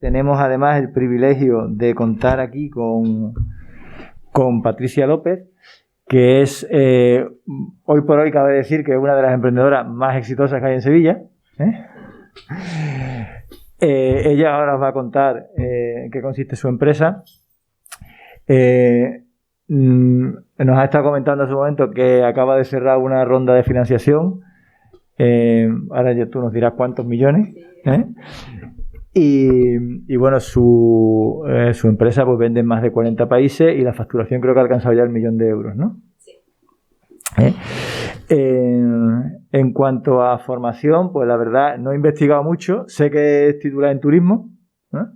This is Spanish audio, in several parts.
tenemos además el privilegio de contar aquí con Patricia López, que es, hoy por hoy cabe decir que es una de las emprendedoras más exitosas que hay en Sevilla. Ella ahora os va a contar en qué consiste su empresa. Nos ha estado comentando hace un momento que acaba de cerrar una ronda de financiación. Ahora ya tú nos dirás cuántos millones. Y bueno, su empresa pues vende en más de 40 países y la facturación creo que ha alcanzado ya el 1.000.000 de euros, ¿no? Sí. En cuanto a formación, pues la verdad no he investigado mucho. Sé que es titular en turismo, ¿no?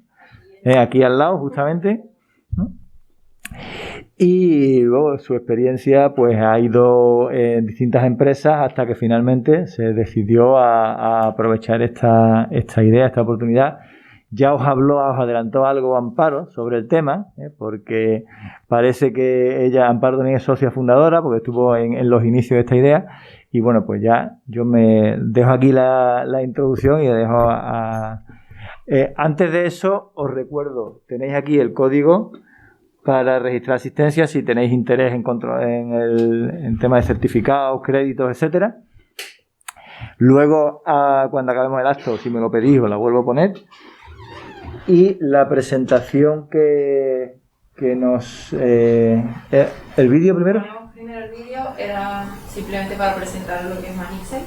Aquí al lado justamente, ¿no? Y luego su experiencia pues ha ido en distintas empresas hasta que finalmente se decidió a aprovechar esta idea, esta oportunidad. Ya os adelantó algo Amparo sobre el tema, porque parece que ella, Amparo, también es socia fundadora, porque estuvo en los inicios de esta idea. Y bueno, pues ya yo me dejo aquí la introducción y dejo antes de eso, os recuerdo, tenéis aquí el código para registrar asistencia si tenéis interés en tema de certificados, créditos, etcétera. Luego, cuando acabemos el acto, si me lo pedís, os la vuelvo a poner. Y la presentación que nos... ¿el vídeo primero? Primero el vídeo era simplemente para presentar lo que es MyHixel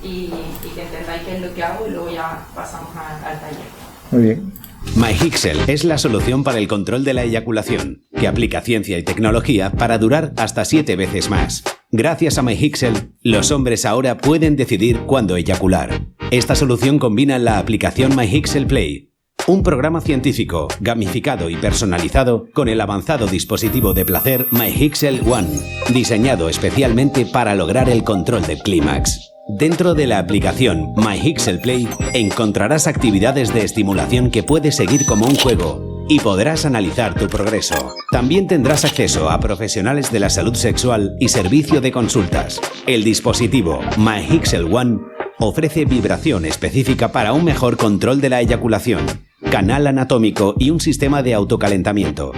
y que entendáis qué es lo que hago y luego ya pasamos al taller. Muy bien. MyHixel es la solución para el control de la eyaculación, que aplica ciencia y tecnología para durar hasta 7 veces más. Gracias a MyHixel, los hombres ahora pueden decidir cuándo eyacular. Esta solución combina la aplicación MyHixel Play, un programa científico, gamificado y personalizado con el avanzado dispositivo de placer MyHixel One, diseñado especialmente para lograr el control del clímax. Dentro de la aplicación MyHixel Play encontrarás actividades de estimulación que puedes seguir como un juego y podrás analizar tu progreso. También tendrás acceso a profesionales de la salud sexual y servicio de consultas. El dispositivo MyHixel One ofrece vibración específica para un mejor control de la eyaculación, canal anatómico y un sistema de autocalentamiento.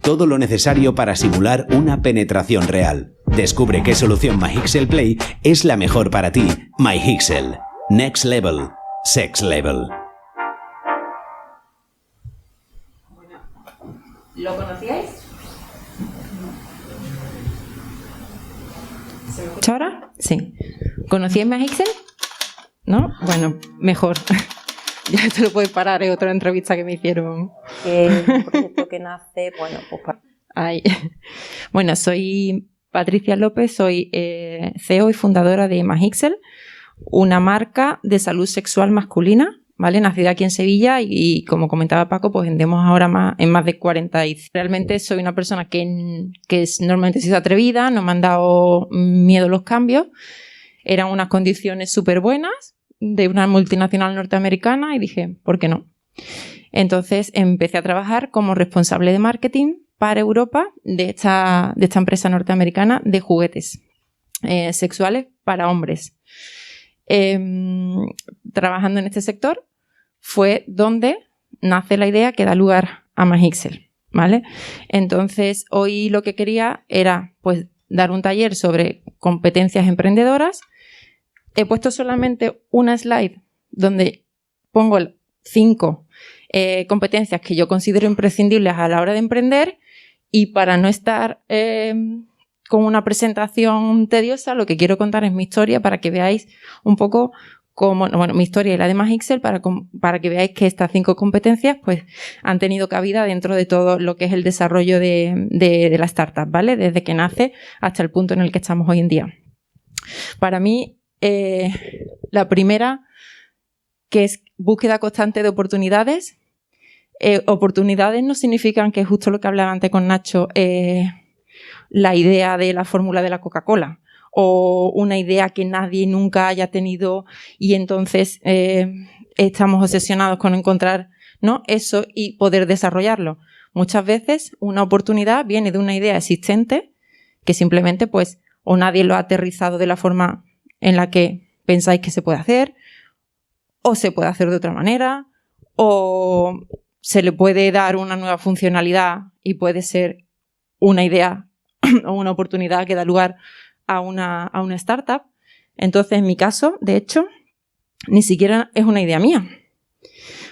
Todo lo necesario para simular una penetración real. Descubre qué solución MyHixel Play es la mejor para ti. MyHixel. Next Level. Sex Level. Bueno, ¿lo conocíais? ¿Se me escucha ahora? Sí. ¿Conocíais MyHixel? ¿No? Bueno, mejor. Ya te lo puedes parar, es otra entrevista que me hicieron. Un proyecto que nace, bueno, pues... Ay. Bueno, soy Patricia López, soy CEO y fundadora de MyHixel, una marca de salud sexual masculina, ¿vale? Nacida aquí en Sevilla y como comentaba Paco, pues vendemos ahora en más de 40. Y realmente soy una persona que normalmente he sido atrevida, no me han dado miedo los cambios. Eran unas condiciones súper buenas de una multinacional norteamericana y dije, ¿por qué no? Entonces empecé a trabajar como responsable de marketing para Europa de esta empresa norteamericana de juguetes sexuales para hombres. Trabajando en este sector fue donde nace la idea que da lugar a MyHixel, ¿vale? Entonces hoy lo que quería era pues dar un taller sobre competencias emprendedoras. He puesto solamente una slide donde pongo 5 competencias que yo considero imprescindibles a la hora de emprender y para no estar con una presentación tediosa, lo que quiero contar es mi historia para que veáis un poco cómo, bueno, mi historia y la de MyHixel para que veáis que estas 5 competencias pues han tenido cabida dentro de todo lo que es el desarrollo de la startup, ¿vale? Desde que nace hasta el punto en el que estamos hoy en día. Para mí, la primera, que es búsqueda constante de oportunidades. Oportunidades no significan que justo lo que hablaba antes con Nacho, la idea de la fórmula de la Coca-Cola o una idea que nadie nunca haya tenido y entonces estamos obsesionados con encontrar, ¿no?, eso y poder desarrollarlo. Muchas veces una oportunidad viene de una idea existente que simplemente pues o nadie lo ha aterrizado de la forma en la que pensáis que se puede hacer, o se puede hacer de otra manera, o se le puede dar una nueva funcionalidad y puede ser una idea o una oportunidad que da lugar a una startup. Entonces, en mi caso, de hecho, ni siquiera es una idea mía,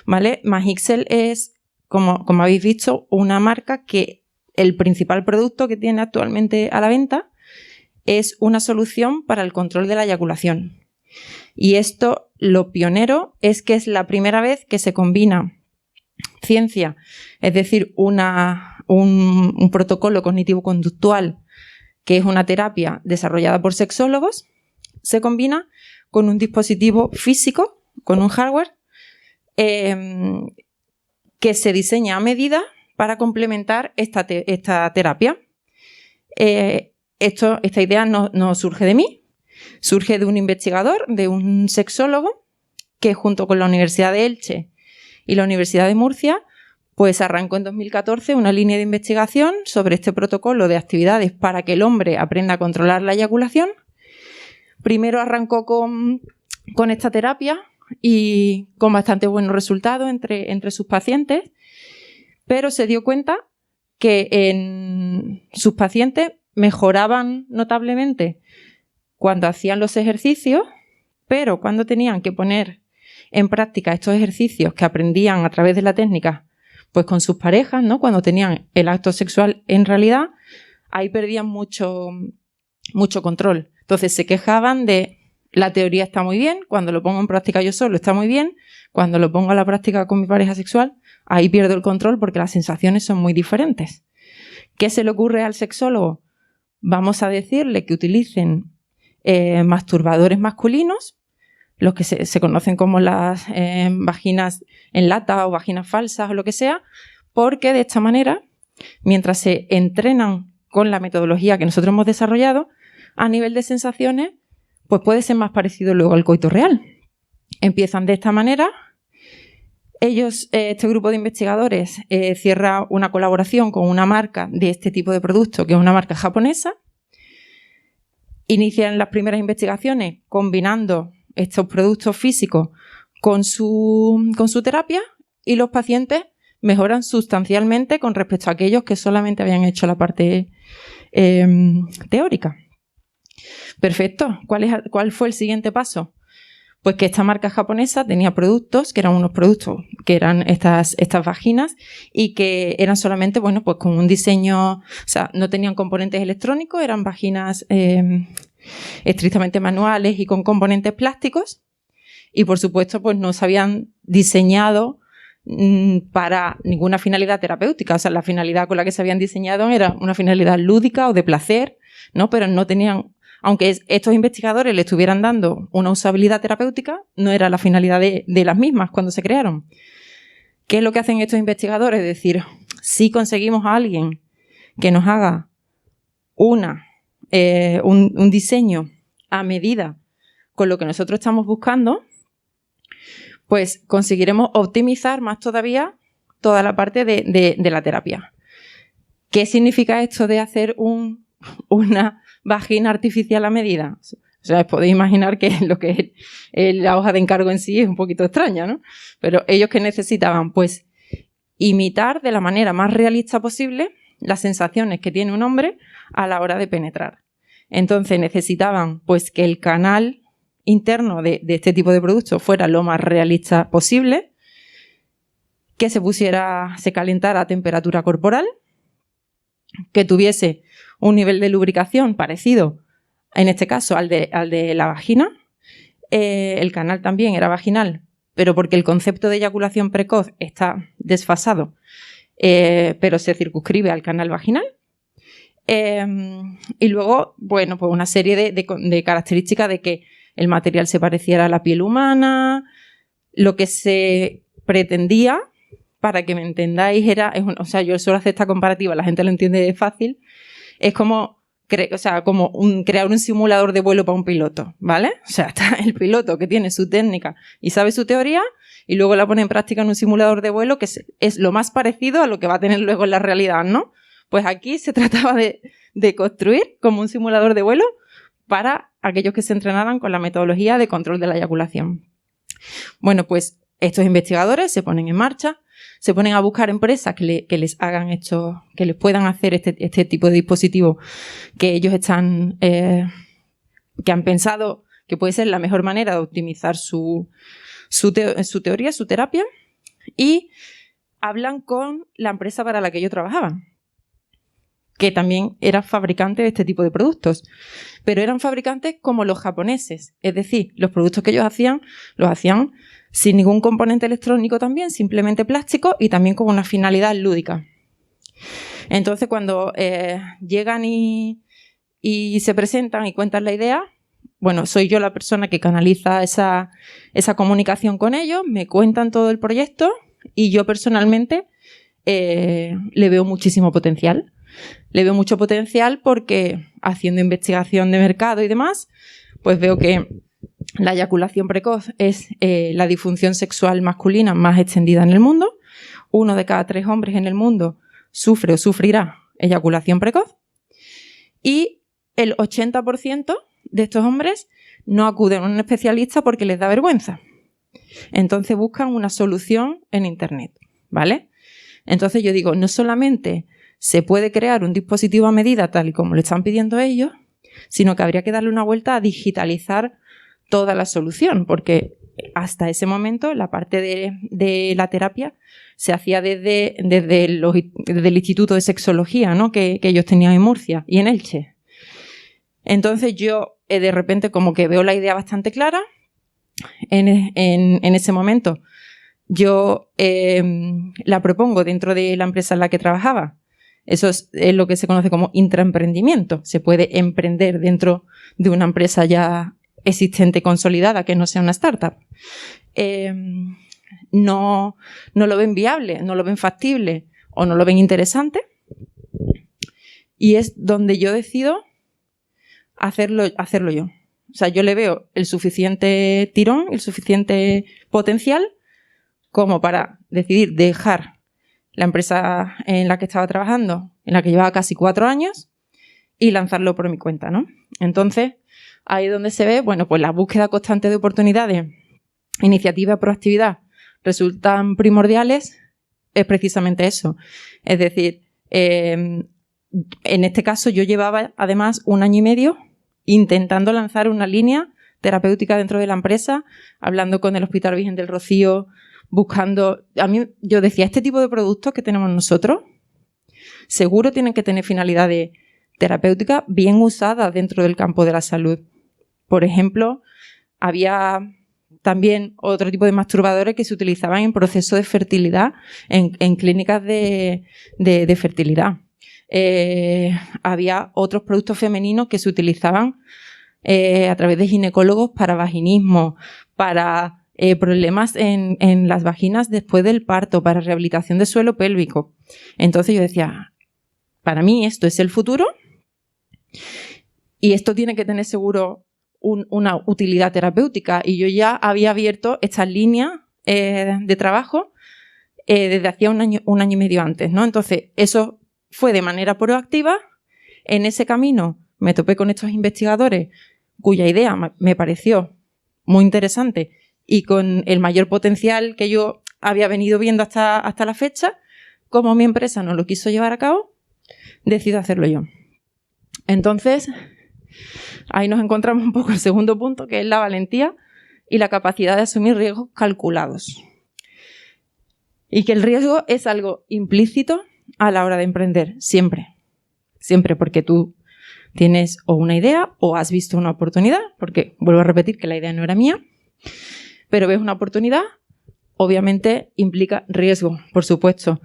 ¿vale? Magixel es, como habéis visto, una marca que el principal producto que tiene actualmente a la venta es una solución para el control de la eyaculación. Y esto, lo pionero, es que es la primera vez que se combina ciencia, es decir, un protocolo cognitivo-conductual, que es una terapia desarrollada por sexólogos, se combina con un dispositivo físico, con un hardware, que se diseña a medida para complementar esta terapia. Esta idea no surge de mí, surge de un investigador, de un sexólogo, que junto con la Universidad de Elche y la Universidad de Murcia, pues arrancó en 2014 una línea de investigación sobre este protocolo de actividades para que el hombre aprenda a controlar la eyaculación. Primero arrancó con esta terapia y con bastante buenos resultados entre sus pacientes, pero se dio cuenta que en sus pacientes mejoraban notablemente cuando hacían los ejercicios, pero cuando tenían que poner en práctica estos ejercicios que aprendían a través de la técnica, pues con sus parejas, ¿no? Cuando tenían el acto sexual en realidad, ahí perdían mucho control. Entonces se quejaban de la teoría está muy bien, cuando lo pongo en práctica yo solo está muy bien, cuando lo pongo a la práctica con mi pareja sexual, ahí pierdo el control porque las sensaciones son muy diferentes. ¿Qué se le ocurre al sexólogo? Vamos a decirle que utilicen masturbadores masculinos, los que se conocen como las vaginas en lata o vaginas falsas o lo que sea, porque de esta manera, mientras se entrenan con la metodología que nosotros hemos desarrollado, a nivel de sensaciones, pues puede ser más parecido luego al coito real. Empiezan de esta manera. Ellos, este grupo de investigadores, cierra una colaboración con una marca de este tipo de producto, que es una marca japonesa. Inician las primeras investigaciones combinando estos productos físicos con su terapia y los pacientes mejoran sustancialmente con respecto a aquellos que solamente habían hecho la parte teórica. Perfecto. ¿Cuál fue el siguiente paso? Pues que esta marca japonesa tenía productos, que eran unos productos que eran estas vaginas y que eran solamente, bueno, pues con un diseño, o sea, no tenían componentes electrónicos, eran vaginas estrictamente manuales y con componentes plásticos y, por supuesto, pues no se habían diseñado para ninguna finalidad terapéutica. O sea, la finalidad con la que se habían diseñado era una finalidad lúdica o de placer, ¿no? Pero no tenían... Aunque estos investigadores le estuvieran dando una usabilidad terapéutica, no era la finalidad de las mismas cuando se crearon. ¿Qué es lo que hacen estos investigadores? Es decir, si conseguimos a alguien que nos haga un diseño a medida con lo que nosotros estamos buscando, pues conseguiremos optimizar más todavía toda la parte de la terapia. ¿Qué significa esto de hacer una vagina artificial a medida? O sea, os podéis imaginar que lo que es la hoja de encargo en sí es un poquito extraña, ¿no? Pero ellos que necesitaban, pues, imitar de la manera más realista posible las sensaciones que tiene un hombre a la hora de penetrar. Entonces necesitaban, pues, que el canal interno de este tipo de productos fuera lo más realista posible, que se calentara a temperatura corporal, que tuviese un nivel de lubricación parecido, en este caso, al de la vagina. El canal también era vaginal, pero porque el concepto de eyaculación precoz está desfasado, pero se circunscribe al canal vaginal. Y luego, bueno, pues una serie de características de que el material se pareciera a la piel humana. Lo que se pretendía, para que me entendáis, o sea, yo suelo hacer esta comparativa, la gente lo entiende fácil, es como crear un simulador de vuelo para un piloto, ¿vale? O sea, está el piloto que tiene su técnica y sabe su teoría y luego la pone en práctica en un simulador de vuelo que es lo más parecido a lo que va a tener luego en la realidad, ¿no? Pues aquí se trataba de construir como un simulador de vuelo para aquellos que se entrenaran con la metodología de control de la eyaculación. Bueno, pues estos investigadores se ponen en marcha, se ponen a buscar empresas que les hagan esto, que les puedan hacer este tipo de dispositivo que ellos están, que han pensado que puede ser la mejor manera de optimizar su teoría, su terapia, y hablan con la empresa para la que yo trabajaba, que también era fabricante de este tipo de productos, pero eran fabricantes como los japoneses, es decir, los productos que ellos hacían, los hacían sin ningún componente electrónico también, simplemente plástico y también con una finalidad lúdica. Entonces, cuando llegan y se presentan y cuentan la idea, bueno, soy yo la persona que canaliza esa comunicación con ellos, me cuentan todo el proyecto y yo personalmente le veo muchísimo potencial. Le veo mucho potencial porque haciendo investigación de mercado y demás, pues veo que la eyaculación precoz es la disfunción sexual masculina más extendida en el mundo. 1 de cada 3 hombres en el mundo sufre o sufrirá eyaculación precoz. Y el 80% de estos hombres no acuden a un especialista porque les da vergüenza. Entonces buscan una solución en Internet, ¿vale? Entonces yo digo, no solamente se puede crear un dispositivo a medida tal y como le están pidiendo ellos, sino que habría que darle una vuelta a digitalizar toda la solución, porque hasta ese momento la parte de la terapia se hacía desde el Instituto de Sexología, ¿no? que ellos tenían en Murcia y en Elche. Entonces yo de repente como que veo la idea bastante clara. En ese momento yo la propongo dentro de la empresa en la que trabajaba. Eso es lo que se conoce como intraemprendimiento. Se puede emprender dentro de una empresa ya existente, consolidada, que no sea una startup. No lo ven viable, no lo ven factible o no lo ven interesante. Y es donde yo decido hacerlo yo. O sea, yo le veo el suficiente tirón, el suficiente potencial como para decidir dejar la empresa en la que estaba trabajando, en la que llevaba casi 4 años, y lanzarlo por mi cuenta, ¿no? Entonces, ahí es donde se ve, bueno, pues la búsqueda constante de oportunidades, iniciativa, proactividad, resultan primordiales, es precisamente eso. Es decir, en este caso yo llevaba además 1 año y medio intentando lanzar una línea terapéutica dentro de la empresa, hablando con el Hospital Virgen del Rocío, buscando... Yo decía, este tipo de productos que tenemos nosotros seguro tienen que tener finalidades terapéuticas bien usadas dentro del campo de la salud. Por ejemplo, había también otro tipo de masturbadores que se utilizaban en procesos de fertilidad, en clínicas de fertilidad. Había otros productos femeninos que se utilizaban a través de ginecólogos para vaginismo, para problemas en las vaginas después del parto, para rehabilitación de suelo pélvico. Entonces yo decía, para mí esto es el futuro y esto tiene que tener seguro una utilidad terapéutica. Y yo ya había abierto esta línea de trabajo desde hacía un año y medio antes, ¿no? Entonces eso fue de manera proactiva. En ese camino me topé con estos investigadores cuya idea me pareció muy interesante y con el mayor potencial que yo había venido viendo hasta la fecha. Como mi empresa no lo quiso llevar a cabo, decido hacerlo yo. Entonces, ahí nos encontramos un poco el segundo punto, que es la valentía y la capacidad de asumir riesgos calculados. Y que el riesgo es algo implícito a la hora de emprender, siempre. Siempre, porque tú tienes o una idea o has visto una oportunidad, porque vuelvo a repetir que la idea no era mía, pero ves una oportunidad, obviamente implica riesgo, por supuesto.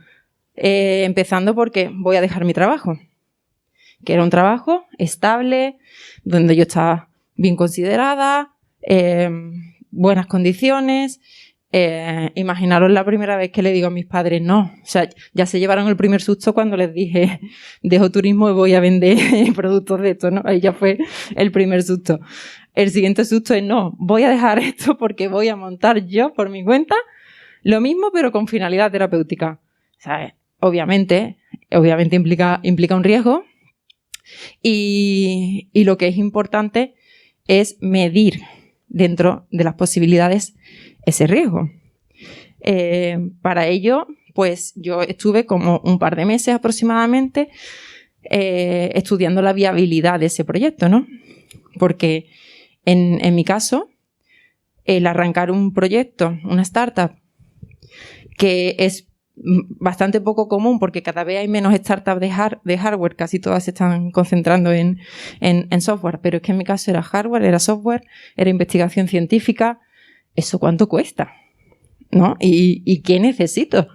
Empezando porque voy a dejar mi trabajo, que era un trabajo estable, donde yo estaba bien considerada, buenas condiciones. Imaginaros la primera vez que le digo a mis padres no. O sea, ya se llevaron el primer susto cuando les dije dejo turismo y voy a vender productos de esto, ¿no? Ahí ya fue el primer susto. El siguiente susto es no, voy a dejar esto porque voy a montar yo por mi cuenta lo mismo pero con finalidad terapéutica. O sea, obviamente implica un riesgo y lo que es importante es medir dentro de las posibilidades ese riesgo. Para ello, pues yo estuve como un par de meses aproximadamente estudiando la viabilidad de ese proyecto, ¿no? Porque en mi caso, el arrancar un proyecto, una startup, que es bastante poco común porque cada vez hay menos startups de hardware, casi todas se están concentrando en software, pero es que en mi caso era hardware, era software, era investigación científica. ¿Eso cuánto cuesta? ¿No? ¿Y qué necesito?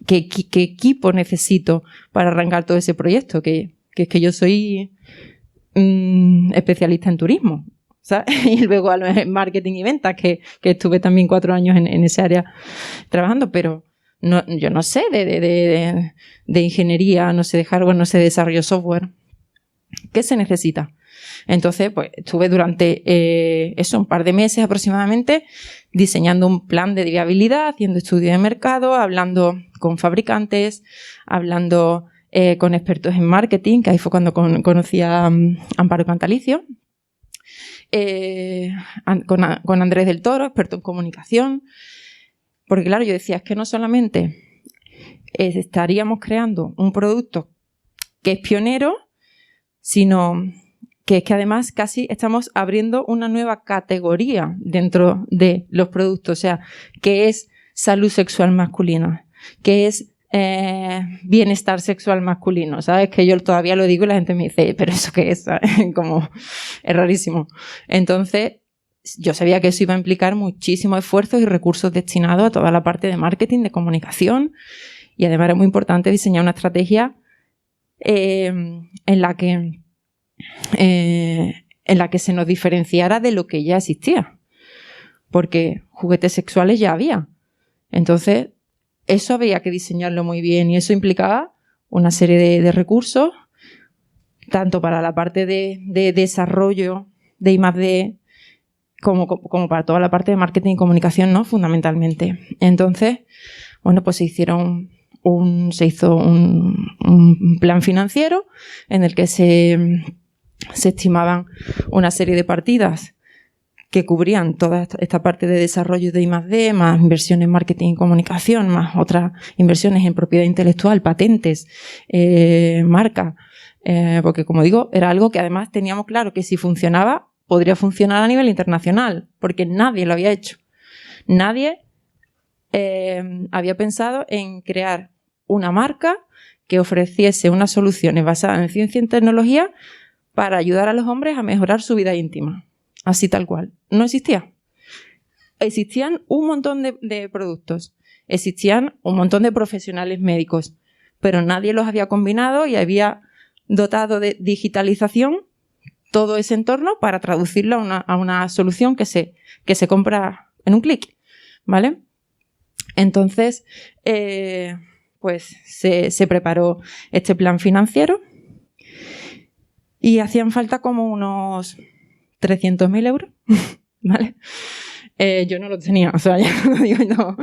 ¿Qué equipo necesito para arrancar todo ese proyecto? Que es que yo soy especialista en turismo, ¿sabes? Y luego en marketing y ventas, que estuve también 4 años en ese área trabajando, pero no, yo no sé de ingeniería, no sé de hardware, no sé de desarrollo software. ¿Qué se necesita? Entonces, pues estuve durante un par de meses aproximadamente diseñando un plan de viabilidad, haciendo estudios de mercado, hablando con fabricantes, hablando con expertos en marketing, que ahí fue cuando conocí a Amparo Cantalicio, con Andrés del Toro, experto en comunicación. Porque claro, yo decía, es que no solamente estaríamos creando un producto que es pionero, sino que es que además casi estamos abriendo una nueva categoría dentro de los productos, o sea, que es salud sexual masculina, que es bienestar sexual masculino, ¿sabes? Que yo todavía lo digo y la gente me dice, ¿pero eso qué es? ¿Sabes? Como, es rarísimo. Entonces, yo sabía que eso iba a implicar muchísimos esfuerzos y recursos destinados a toda la parte de marketing, de comunicación, y además era muy importante diseñar una estrategia en la que se nos diferenciara de lo que ya existía, porque juguetes sexuales ya había. Entonces, eso había que diseñarlo muy bien y eso implicaba una serie de recursos, tanto para la parte de desarrollo de I+D, como para toda la parte de marketing y comunicación, ¿no? Fundamentalmente. Entonces, bueno, pues se hizo un plan financiero en el que se estimaban una serie de partidas que cubrían toda esta parte de desarrollo de I+D, más inversiones en marketing y comunicación, más otras inversiones en propiedad intelectual, patentes, marca, porque como digo, era algo que además teníamos claro que si funcionaba, podría funcionar a nivel internacional, porque nadie lo había hecho. Nadie había pensado en crear una marca que ofreciese unas soluciones basadas en ciencia y tecnología para ayudar a los hombres a mejorar su vida íntima. Así tal cual. No existía. Existían un montón de productos, existían un montón de profesionales médicos, pero nadie los había combinado y había dotado de digitalización todo ese entorno para traducirlo a una solución que se compra en un clic, ¿vale? Entonces, pues se preparó este plan financiero y hacían falta como unos 300.000 euros, ¿vale? Yo no lo tenía, o sea, ya no digo, no,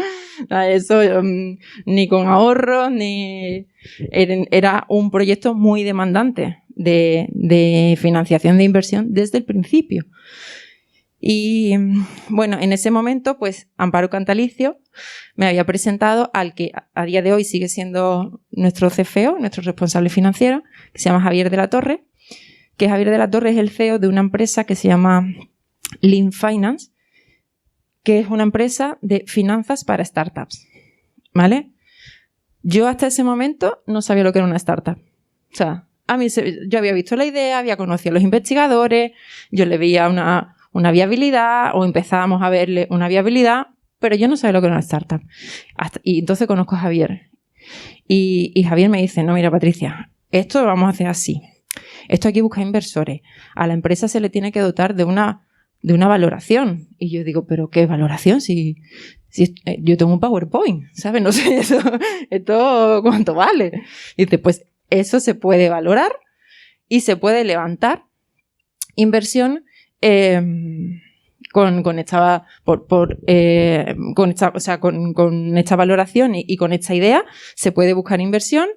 eso ni con ahorros, ni... Era un proyecto muy demandante de financiación de inversión desde el principio. Y bueno, en ese momento, pues Amparo Cantalicio me había presentado al que a día de hoy sigue siendo nuestro CFO, nuestro responsable financiero, que se llama Javier de la Torre, que Javier de la Torre es el CEO de una empresa que se llama Lean Finance, que es una empresa de finanzas para startups, ¿vale? Yo hasta ese momento no sabía lo que era una startup. O sea, yo había visto la idea, había conocido a los investigadores, yo le veía una viabilidad o empezábamos a verle una viabilidad, pero yo no sabía lo que era una startup. Y entonces conozco a Javier. Y Javier me dice, no, mira, Patricia, esto lo vamos a hacer así. Esto hay que buscar inversores. A la empresa se le tiene que dotar de una valoración. Y yo digo, ¿pero qué valoración? Si yo tengo un PowerPoint, ¿sabes? No sé esto cuánto vale. Y dice, pues eso se puede valorar y se puede levantar inversión con esta valoración y con esta idea se puede buscar inversión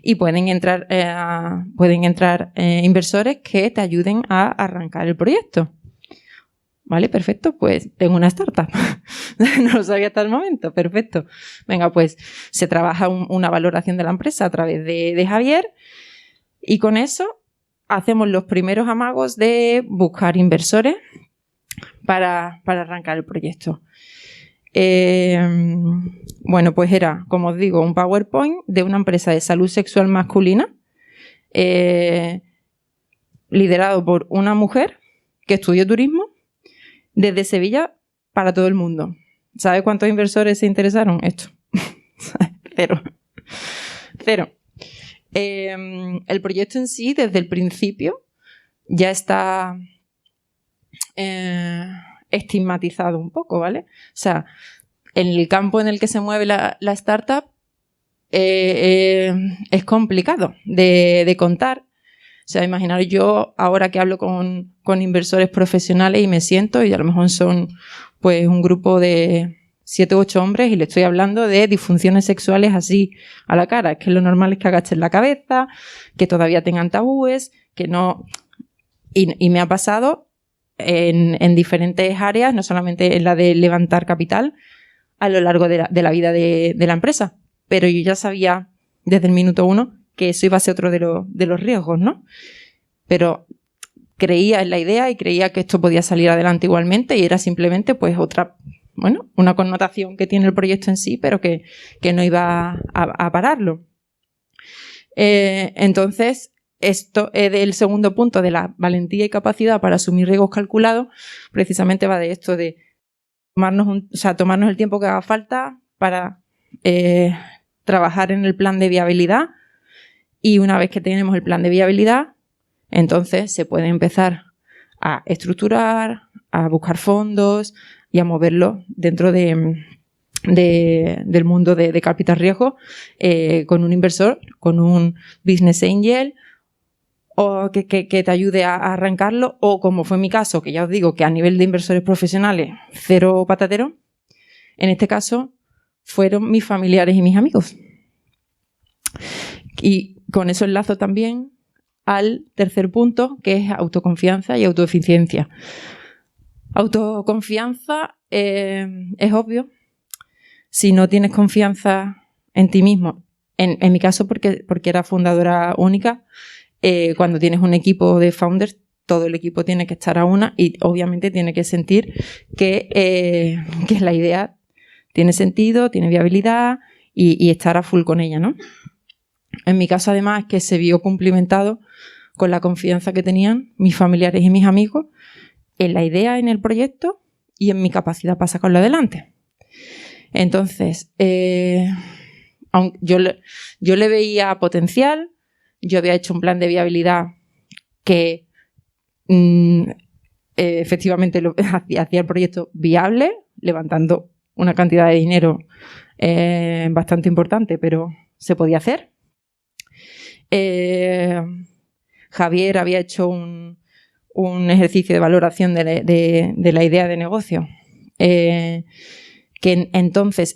y pueden entrar inversores que te ayuden a arrancar el proyecto. Vale, perfecto, pues tengo una startup. No lo sabía hasta el momento, perfecto. Venga, pues se trabaja una valoración de la empresa a través de Javier y con eso hacemos los primeros amagos de buscar inversores para arrancar el proyecto. Bueno, pues era, como os digo, un PowerPoint de una empresa de salud sexual masculina liderado por una mujer que estudió turismo desde Sevilla para todo el mundo. ¿Sabe cuántos inversores se interesaron? Esto. Cero. El proyecto en sí, desde el principio, ya está estigmatizado un poco, ¿vale? O sea, en el campo en el que se mueve la startup es complicado de contar. O sea, imaginaros yo ahora que hablo con inversores profesionales y me siento y a lo mejor son pues un grupo de 7 u 8 hombres y le estoy hablando de disfunciones sexuales así a la cara. Es que lo normal es que agachen la cabeza, que todavía tengan tabúes, que no... Y me ha pasado en diferentes áreas, no solamente en la de levantar capital a lo largo de la vida de la empresa. Pero yo ya sabía desde el minuto 1 que eso iba a ser otro de los riesgos, ¿no? Pero creía en la idea y creía que esto podía salir adelante igualmente y era simplemente pues una connotación que tiene el proyecto en sí, pero que no iba a pararlo. Entonces, esto del segundo punto de la valentía y capacidad para asumir riesgos calculados, precisamente va de esto de tomarnos el tiempo que haga falta para trabajar en el plan de viabilidad. Y una vez que tenemos el plan de viabilidad, entonces se puede empezar a estructurar, a buscar fondos y a moverlo dentro del mundo de capital riesgo con un inversor, con un business angel o que te ayude a arrancarlo o como fue mi caso, que ya os digo que a nivel de inversores profesionales cero patatero, en este caso fueron mis familiares y mis amigos. Y con eso enlazo también al tercer punto, que es autoconfianza y autoeficiencia. Autoconfianza es obvio. Si no tienes confianza en ti mismo, en mi caso porque era fundadora única, cuando tienes un equipo de founders, todo el equipo tiene que estar a una y obviamente tiene que sentir que la idea tiene sentido, tiene viabilidad y estar a full con ella, ¿no? En mi caso, además, es que se vio cumplimentado con la confianza que tenían mis familiares y mis amigos en la idea, en el proyecto y en mi capacidad para sacarlo adelante. Entonces, yo le veía potencial, yo había hecho un plan de viabilidad que efectivamente hacía el proyecto viable, levantando una cantidad de dinero bastante importante, pero se podía hacer. Javier había hecho un ejercicio de valoración de la idea de negocio que entonces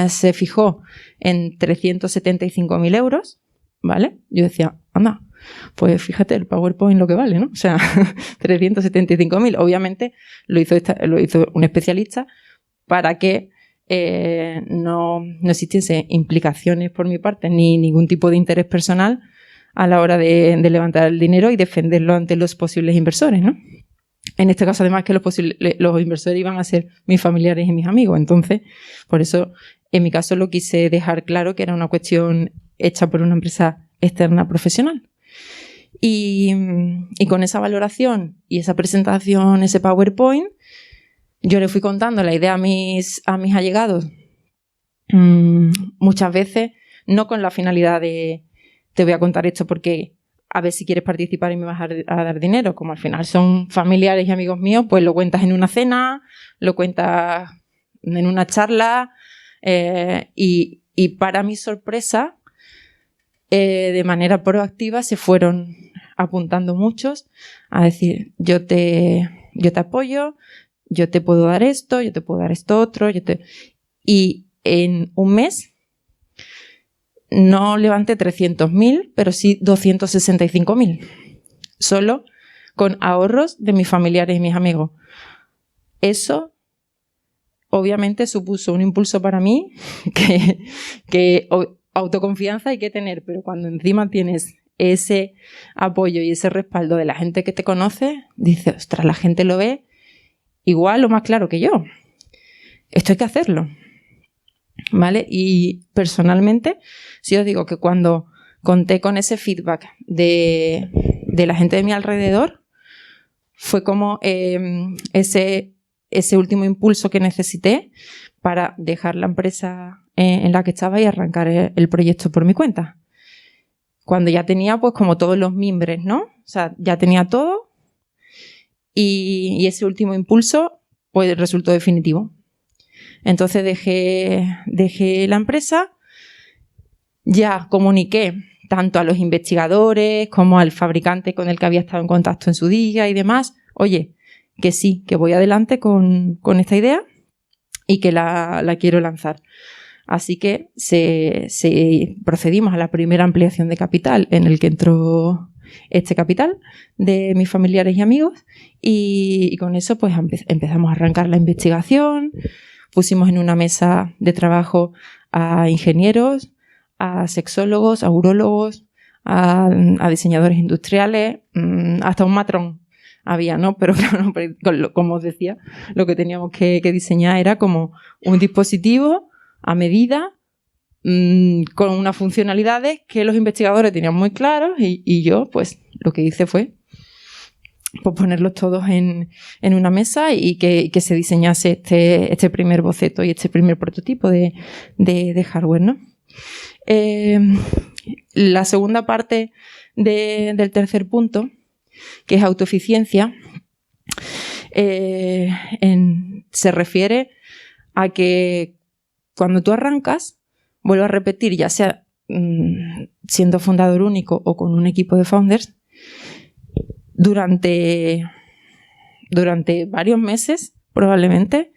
se fijó en 375.000 euros, ¿vale? Yo decía, anda, pues fíjate el PowerPoint lo que vale, ¿no? O sea, 375.000. Obviamente lo hizo un especialista para que no existiese implicaciones por mi parte ni ningún tipo de interés personal a la hora de levantar el dinero y defenderlo ante los posibles inversores, ¿no? En este caso, además, que los inversores iban a ser mis familiares y mis amigos. Entonces, por eso, en mi caso, lo quise dejar claro que era una cuestión hecha por una empresa externa profesional. Y con esa valoración y esa presentación, ese PowerPoint, yo le fui contando la idea a mis allegados muchas veces, no con la finalidad de te voy a contar esto porque a ver si quieres participar y me vas a dar dinero. Como al final son familiares y amigos míos, pues lo cuentas en una cena, lo cuentas en una charla y para mi sorpresa, de manera proactiva se fueron apuntando muchos a decir yo te apoyo, yo te puedo dar esto, yo te puedo dar esto otro. Y en un mes no levanté 300.000, pero sí 265.000. Solo con ahorros de mis familiares y mis amigos. Eso obviamente supuso un impulso para mí que autoconfianza hay que tener, pero cuando encima tienes ese apoyo y ese respaldo de la gente que te conoce, dices, ostras, la gente lo ve igual o más claro que yo. Esto hay que hacerlo, ¿vale? Y personalmente, sí os digo que cuando conté con ese feedback de la gente de mi alrededor, fue como ese último impulso que necesité para dejar la empresa en la que estaba y arrancar el proyecto por mi cuenta. Cuando ya tenía pues como todos los mimbres, ¿no? O sea, ya tenía todo y ese último impulso pues resultó definitivo. Entonces dejé la empresa, ya comuniqué tanto a los investigadores como al fabricante con el que había estado en contacto en su día y demás, oye, que sí, que voy adelante con esta idea y que la quiero lanzar. Así que procedimos a la primera ampliación de capital en el que entró este capital de mis familiares y amigos y con eso pues empezamos a arrancar la investigación, pusimos en una mesa de trabajo a ingenieros, a sexólogos, a urólogos, a diseñadores industriales, hasta un matrón había, ¿no? Pero claro, como os decía, lo que teníamos que diseñar era como un dispositivo a medida, con unas funcionalidades que los investigadores tenían muy claros y yo, pues, lo que hice fue pues, ponerlos todos en una mesa y que se diseñase este primer boceto y este primer prototipo de hardware, ¿no? La segunda parte del tercer punto, que es autoeficiencia, se refiere a que cuando tú arrancas, vuelvo a repetir, ya sea siendo fundador único o con un equipo de founders, durante varios meses, probablemente,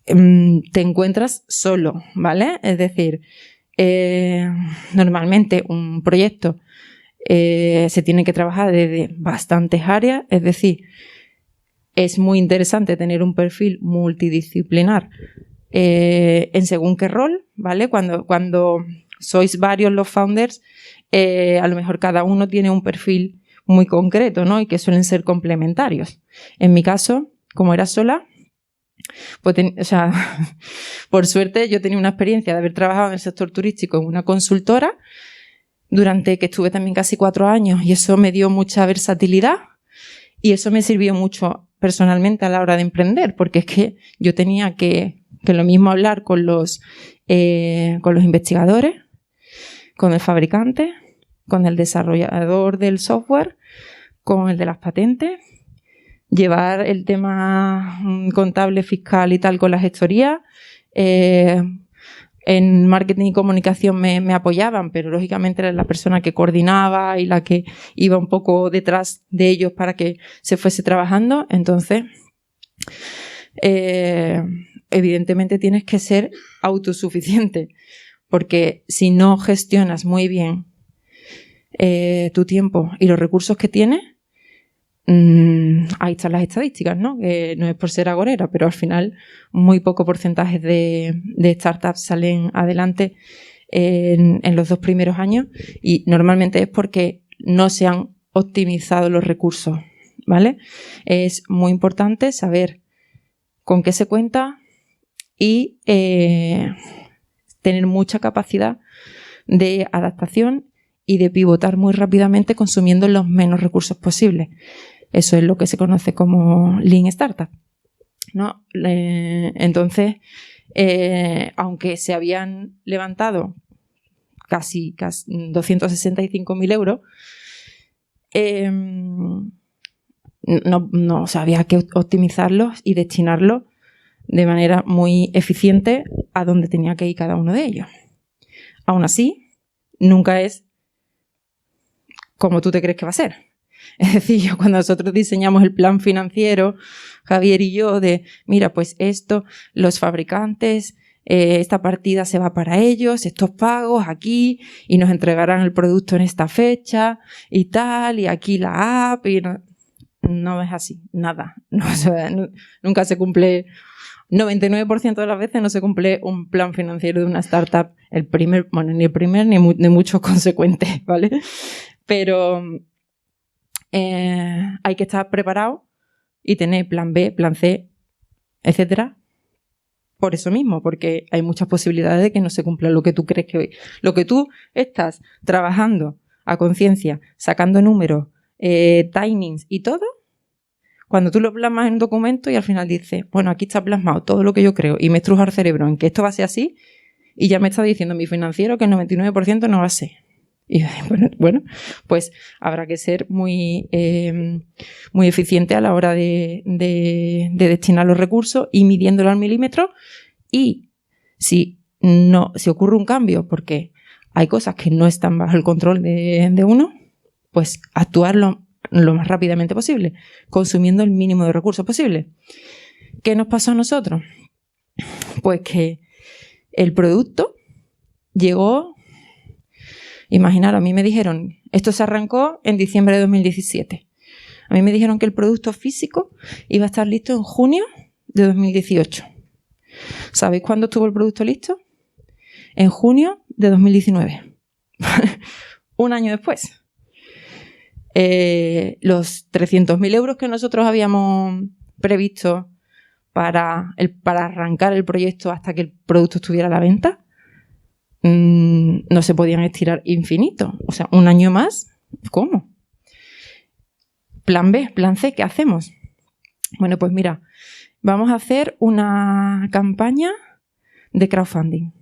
te encuentras solo, ¿vale? Es decir, normalmente un proyecto se tiene que trabajar desde bastantes áreas, es decir, es muy interesante tener un perfil multidisciplinar en según qué rol, ¿vale? Cuando sois varios los founders, a lo mejor cada uno tiene un perfil muy concreto, ¿no? Y que suelen ser complementarios. En mi caso, como era sola, pues por suerte yo tenía una experiencia de haber trabajado en el sector turístico en una consultora durante que estuve también casi 4 años y eso me dio mucha versatilidad y eso me sirvió mucho personalmente a la hora de emprender, porque es que yo tenía que lo mismo hablar con los investigadores, con el fabricante, con el desarrollador del software, con el de las patentes, llevar el tema contable, fiscal y tal con la gestoría. En marketing y comunicación me apoyaban, pero lógicamente era la persona que coordinaba y la que iba un poco detrás de ellos para que se fuese trabajando. Entonces, evidentemente tienes que ser autosuficiente, porque si no gestionas muy bien tu tiempo y los recursos que tienes, ahí están las estadísticas, ¿no? Que no es por ser agorera, pero al final muy poco porcentaje de startups salen adelante en los 2 primeros años y normalmente es porque no se han optimizado los recursos, ¿vale? Es muy importante saber con qué se cuenta y tener mucha capacidad de adaptación y de pivotar muy rápidamente consumiendo los menos recursos posibles. Eso es lo que se conoce como Lean Startup, ¿no? Entonces, aunque se habían levantado casi 265.000 euros, no, o sea, había que optimizarlos y destinarlos de manera muy eficiente a donde tenía que ir cada uno de ellos. Aún así, nunca es como tú te crees que va a ser. Es decir, cuando nosotros diseñamos el plan financiero, Javier y yo, de mira, pues esto, los fabricantes, esta partida se va para ellos, estos pagos aquí, y nos entregarán el producto en esta fecha y tal, y aquí la app. no es así, nada. No, o sea, nunca se cumple, 99% de las veces no se cumple un plan financiero de una startup, ni el primer ni muchos consecuentes, ¿vale? Pero hay que estar preparado y tener plan B, plan C, etcétera. Por eso mismo, porque hay muchas posibilidades de que no se cumpla lo que tú crees que... Lo que tú estás trabajando a conciencia, sacando números, timings y todo, cuando tú lo plasmas en un documento y al final dices, bueno, aquí está plasmado todo lo que yo creo y me estruja el cerebro en que esto va a ser así y ya me está diciendo mi financiero que el 99% no va a ser. Y bueno, pues habrá que ser muy eficiente a la hora de destinar los recursos y midiéndolo al milímetro. Y si ocurre un cambio, porque hay cosas que no están bajo el control de uno, pues actuar lo más rápidamente posible, consumiendo el mínimo de recursos posible. ¿Qué nos pasó a nosotros? Pues que el producto llegó... Imaginaros, a mí me dijeron, esto se arrancó en diciembre de 2017. A mí me dijeron que el producto físico iba a estar listo en junio de 2018. ¿Sabéis cuándo estuvo el producto listo? En junio de 2019. Un año después. Los 300.000 euros que nosotros habíamos previsto para arrancar el proyecto hasta que el producto estuviera a la venta, no se podían estirar infinito. O sea, un año más, ¿cómo? Plan B, plan C, ¿qué hacemos? Bueno, pues mira, vamos a hacer una campaña de crowdfunding.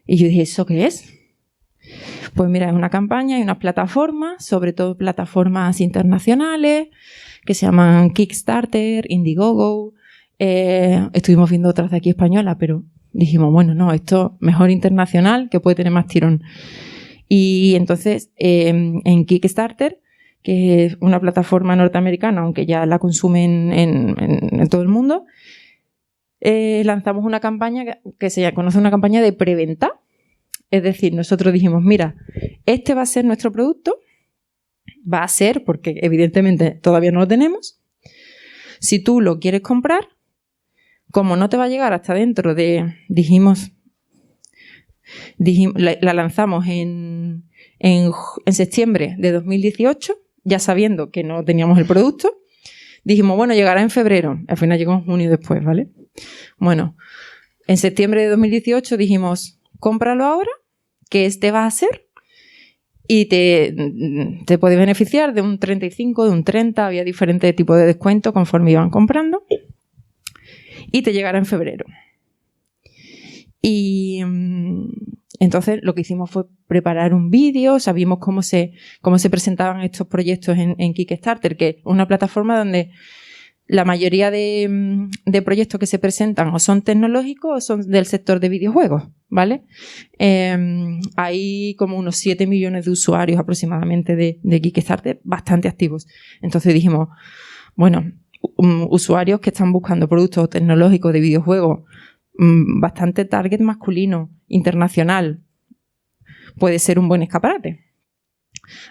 Y yo dije, ¿eso qué es? Pues mira, es una campaña y unas plataformas, sobre todo plataformas internacionales, que se llaman Kickstarter, Indiegogo. Estuvimos viendo otras de aquí españolas, pero dijimos, bueno, no, esto mejor internacional, que puede tener más tirón. Y entonces, en Kickstarter, que es una plataforma norteamericana, aunque ya la consumen en todo el mundo, lanzamos una campaña que se conoce una campaña de preventa. Es decir, nosotros dijimos, mira, este va a ser nuestro producto, va a ser, porque evidentemente todavía no lo tenemos. Si tú lo quieres comprar, como no te va a llegar hasta dentro de, dijimos la lanzamos en septiembre de 2018, ya sabiendo que no teníamos el producto, dijimos, bueno, llegará en febrero. Al final llegó en junio después, ¿vale? Bueno, en septiembre de 2018 dijimos, cómpralo ahora, que este va a ser, y te puede beneficiar de un 35, de un 30, había diferentes tipos de descuento conforme iban comprando. Y te llegará en febrero. Y entonces lo que hicimos fue preparar un vídeo, sabíamos cómo se presentaban estos proyectos en Kickstarter, que es una plataforma donde la mayoría de proyectos que se presentan o son tecnológicos o son del sector de videojuegos, ¿vale? Hay como unos 7 millones de usuarios aproximadamente de Kickstarter, bastante activos. Entonces dijimos, bueno, usuarios que están buscando productos tecnológicos de videojuegos, bastante target masculino, internacional, puede ser un buen escaparate.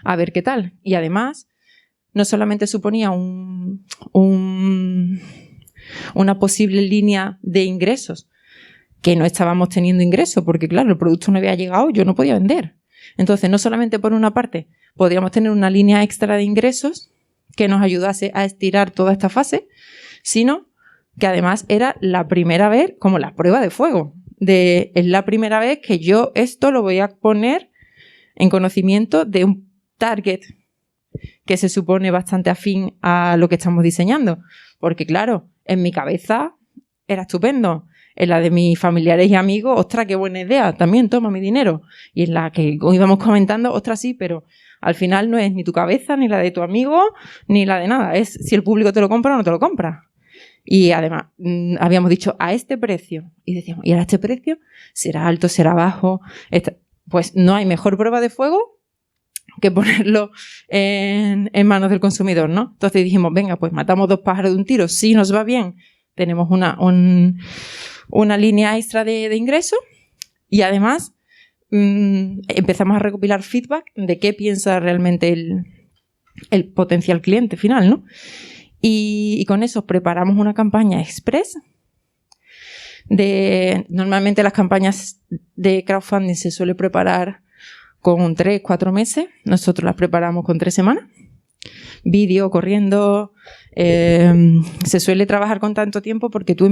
A ver qué tal. Y además, no solamente suponía una posible línea de ingresos, que no estábamos teniendo ingresos, porque claro, el producto no había llegado, yo no podía vender. Entonces, no solamente por una parte, podríamos tener una línea extra de ingresos que nos ayudase a estirar toda esta fase, sino que además era la primera vez, como la prueba de fuego, es la primera vez que yo esto lo voy a poner en conocimiento de un target que se supone bastante afín a lo que estamos diseñando. Porque claro, en mi cabeza era estupendo. En la de mis familiares y amigos, ostras, qué buena idea, también toma mi dinero. Y en la que íbamos comentando, ostras, sí, pero al final no es ni tu cabeza, ni la de tu amigo, ni la de nada. Es si el público te lo compra o no te lo compra. Y además, habíamos dicho a este precio. Y decíamos, ¿y a este precio? ¿Será alto, será bajo? Pues no hay mejor prueba de fuego que ponerlo en manos del consumidor, ¿no? Entonces dijimos, venga, pues matamos 2 pájaros de un tiro. Si nos va bien, tenemos una línea extra de ingresos y además empezamos a recopilar feedback de qué piensa realmente el potencial cliente final, ¿no? Y con eso preparamos una campaña express. Normalmente las campañas de crowdfunding se suele preparar con 3-4 meses. Nosotros las preparamos con 3 semanas. Vídeo, corriendo. Se suele trabajar con tanto tiempo porque tú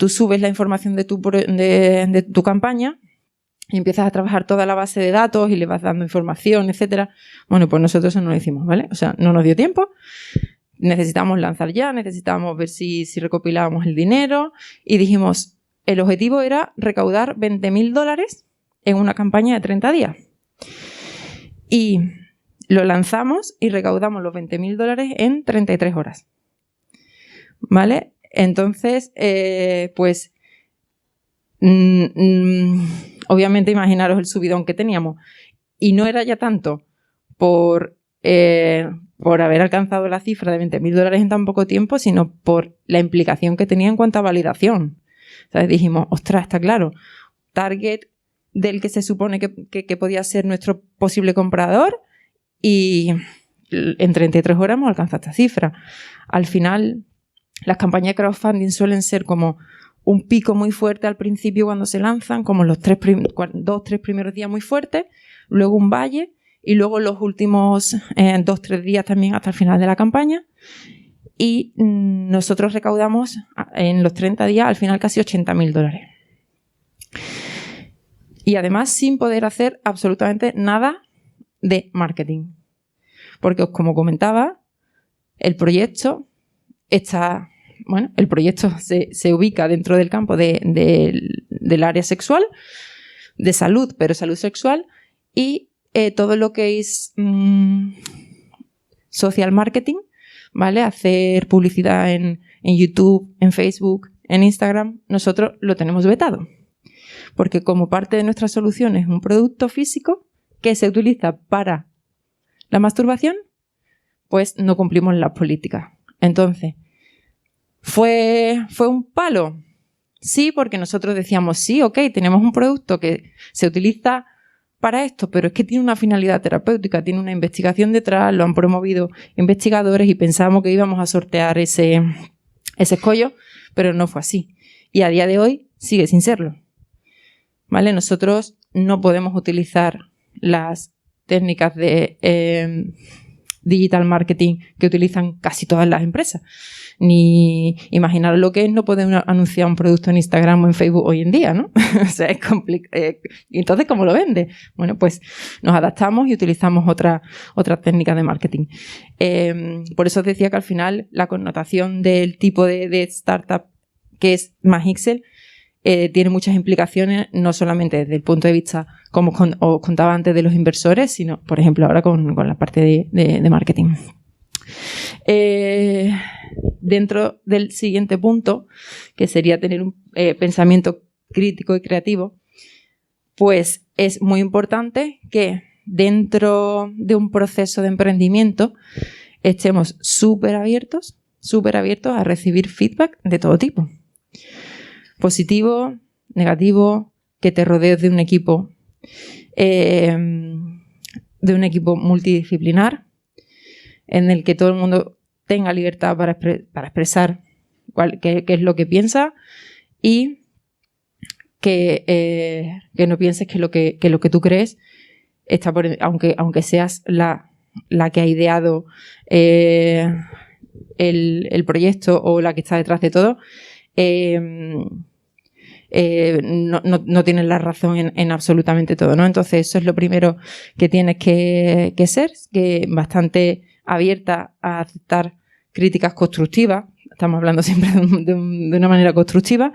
subes la información de tu campaña y empiezas a trabajar toda la base de datos y le vas dando información, etcétera. Bueno, pues nosotros eso no lo hicimos, ¿vale? O sea, no nos dio tiempo. Necesitamos lanzar ya, necesitábamos ver si recopilábamos el dinero y dijimos, el objetivo era recaudar $20.000 en una campaña de 30 días. Y lo lanzamos y recaudamos los $20.000 en 33 horas. ¿Vale? Entonces, pues, obviamente imaginaros el subidón que teníamos. Y no era ya tanto por haber alcanzado la cifra de $20.000 en tan poco tiempo, sino por la implicación que tenía en cuanto a validación. ¿Sabes? Dijimos, ostras, está claro, target del que se supone que podía ser nuestro posible comprador y en 33 horas hemos alcanzado esta cifra. Al final, las campañas de crowdfunding suelen ser como un pico muy fuerte al principio cuando se lanzan, como los 2-3 primeros días muy fuertes, luego un valle y luego los últimos 2-3 días también hasta el final de la campaña. Y nosotros recaudamos en los 30 días al final casi $80.000. Y además sin poder hacer absolutamente nada de marketing. Porque, como comentaba, el proyecto se ubica dentro del campo del área sexual, de salud, pero salud sexual, y todo lo que es social marketing, ¿vale? Hacer publicidad en YouTube, en Facebook, en Instagram, nosotros lo tenemos vetado. Porque como parte de nuestra solución es un producto físico que se utiliza para la masturbación, pues no cumplimos las políticas. Entonces, ¿fue un palo? Sí, porque nosotros decíamos, sí, ok, tenemos un producto que se utiliza para esto, pero es que tiene una finalidad terapéutica, tiene una investigación detrás, lo han promovido investigadores y pensamos que íbamos a sortear ese escollo, pero no fue así. Y a día de hoy sigue sin serlo. ¿Vale? Nosotros no podemos utilizar las técnicas de digital marketing que utilizan casi todas las empresas. Ni imaginar lo que es no poder anunciar un producto en Instagram o en Facebook hoy en día, ¿no? O sea, es complicado. Entonces, ¿cómo lo vende? Bueno, pues nos adaptamos y utilizamos otras técnicas de marketing. Por eso os decía que al final la connotación del tipo de startup que es MagixEl tiene muchas implicaciones, no solamente desde el punto de vista, como os contaba antes, de los inversores, sino, por ejemplo, ahora con la parte de marketing. Dentro del siguiente punto, que sería tener un pensamiento crítico y creativo, pues es muy importante que dentro de un proceso de emprendimiento estemos súper abiertos a recibir feedback de todo tipo. Positivo, negativo, que te rodees de un equipo multidisciplinar en el que todo el mundo tenga libertad para expresar qué es lo que piensa y que no pienses que lo que tú crees está aunque seas la que ha ideado el proyecto o la que está detrás de todo, no tienes la razón en absolutamente todo, ¿no? Entonces eso es lo primero que tienes que ser, que bastante abierta a aceptar críticas constructivas, estamos hablando siempre de una manera constructiva,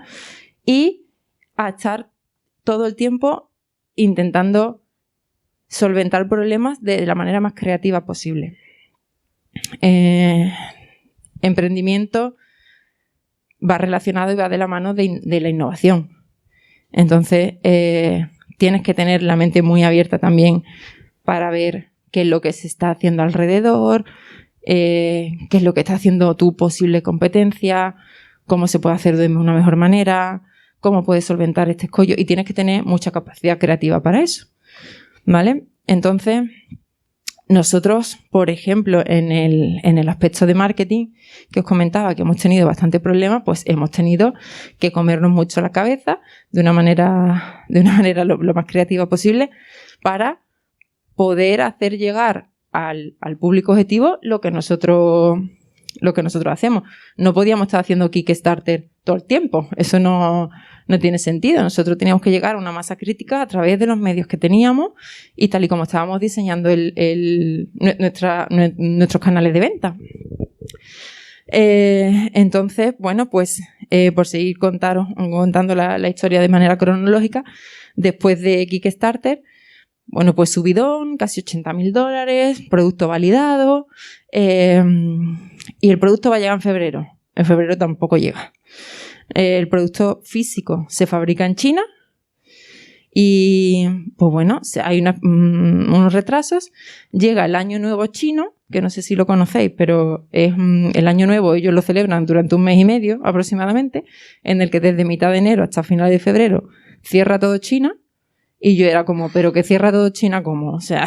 y a estar todo el tiempo intentando solventar problemas de la manera más creativa posible. Emprendimiento va relacionado y va de la mano de la innovación. Entonces, tienes que tener la mente muy abierta también para ver qué es lo que se está haciendo alrededor, qué es lo que está haciendo tu posible competencia, cómo se puede hacer de una mejor manera, cómo puedes solventar este escollo, y tienes que tener mucha capacidad creativa para eso, ¿vale? Entonces, nosotros, por ejemplo, en el aspecto de marketing que os comentaba que hemos tenido bastante problemas, pues hemos tenido que comernos mucho la cabeza de una manera lo más creativa posible para poder hacer llegar al público objetivo lo que nosotros hacemos. No podíamos estar haciendo Kickstarter todo el tiempo. Eso no tiene sentido. Nosotros teníamos que llegar a una masa crítica a través de los medios que teníamos y tal y como estábamos diseñando nuestros canales de venta. Entonces, bueno, pues por seguir contando la historia de manera cronológica, después de Kickstarter, bueno, pues subidón, casi $80.000, producto validado, y el producto va a llegar en febrero. En febrero tampoco llega. El producto físico se fabrica en China y, pues bueno, hay unos retrasos. Llega el Año Nuevo chino, que no sé si lo conocéis, pero es el Año Nuevo, ellos lo celebran durante 1 mes y medio aproximadamente, en el que desde mitad de enero hasta finales de febrero cierra todo China. Y yo era como, ¿pero que cierra todo China cómo? O sea,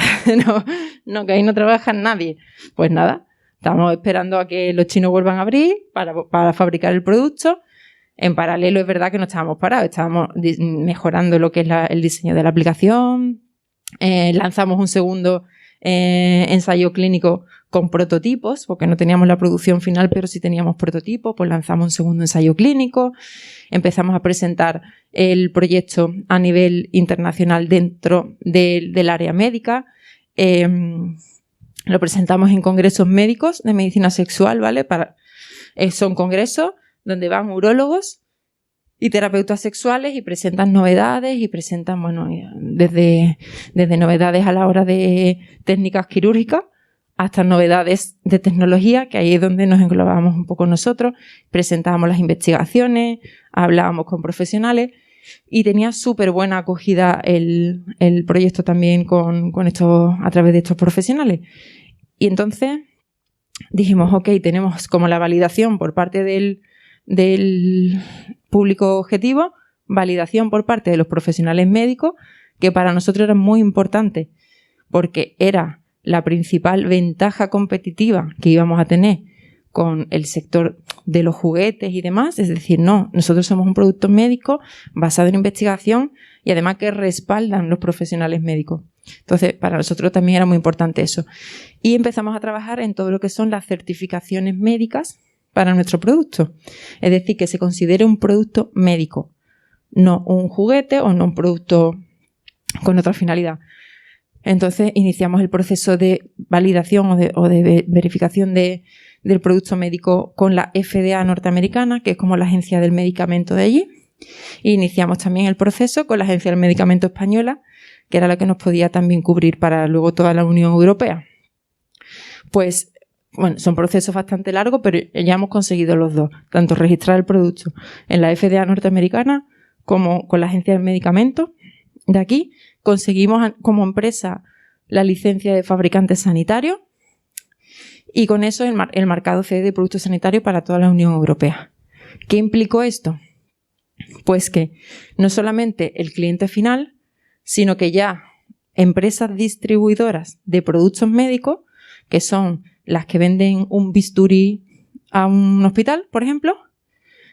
no, que ahí no trabaja nadie. Pues nada, estamos esperando a que los chinos vuelvan a abrir para fabricar el producto. En paralelo, es verdad que no estábamos parados, estábamos mejorando lo que es el diseño de la aplicación. Lanzamos un segundo ensayo clínico con prototipos, porque no teníamos la producción final, pero sí teníamos prototipos, pues lanzamos un segundo ensayo clínico. Empezamos a presentar el proyecto a nivel internacional dentro del área médica. Lo presentamos en congresos médicos de medicina sexual, ¿vale? Son congresos donde van urólogos y terapeutas sexuales y presentan novedades y presentan, bueno, desde novedades a la hora de técnicas quirúrgicas hasta novedades de tecnología, que ahí es donde nos englobamos un poco nosotros. Presentábamos las investigaciones, hablábamos con profesionales y tenía súper buena acogida el proyecto también a través de estos profesionales. Y entonces dijimos, ok, tenemos como la validación por parte del público objetivo, validación por parte de los profesionales médicos, que para nosotros era muy importante porque era la principal ventaja competitiva que íbamos a tener con el sector de los juguetes y demás. Es decir, nosotros somos un producto médico basado en investigación y además que respaldan los profesionales médicos. Entonces, para nosotros también era muy importante eso. Y empezamos a trabajar en todo lo que son las certificaciones médicas para nuestro producto. Es decir, que se considere un producto médico, no un juguete o no un producto con otra finalidad. Entonces, iniciamos el proceso de validación o de verificación del producto médico con la FDA norteamericana, que es como la agencia del medicamento de allí. E iniciamos también el proceso con la agencia del medicamento española, que era la que nos podía también cubrir para luego toda la Unión Europea. Pues, bueno, son procesos bastante largos, pero ya hemos conseguido los dos, tanto registrar el producto en la FDA norteamericana como con la agencia del medicamento de aquí. Conseguimos como empresa la licencia de fabricante sanitario y con eso el marcado CE de productos sanitarios para toda la Unión Europea. ¿Qué implicó esto? Pues que no solamente el cliente final, sino que ya empresas distribuidoras de productos médicos, que son las que venden un bisturí a un hospital, por ejemplo,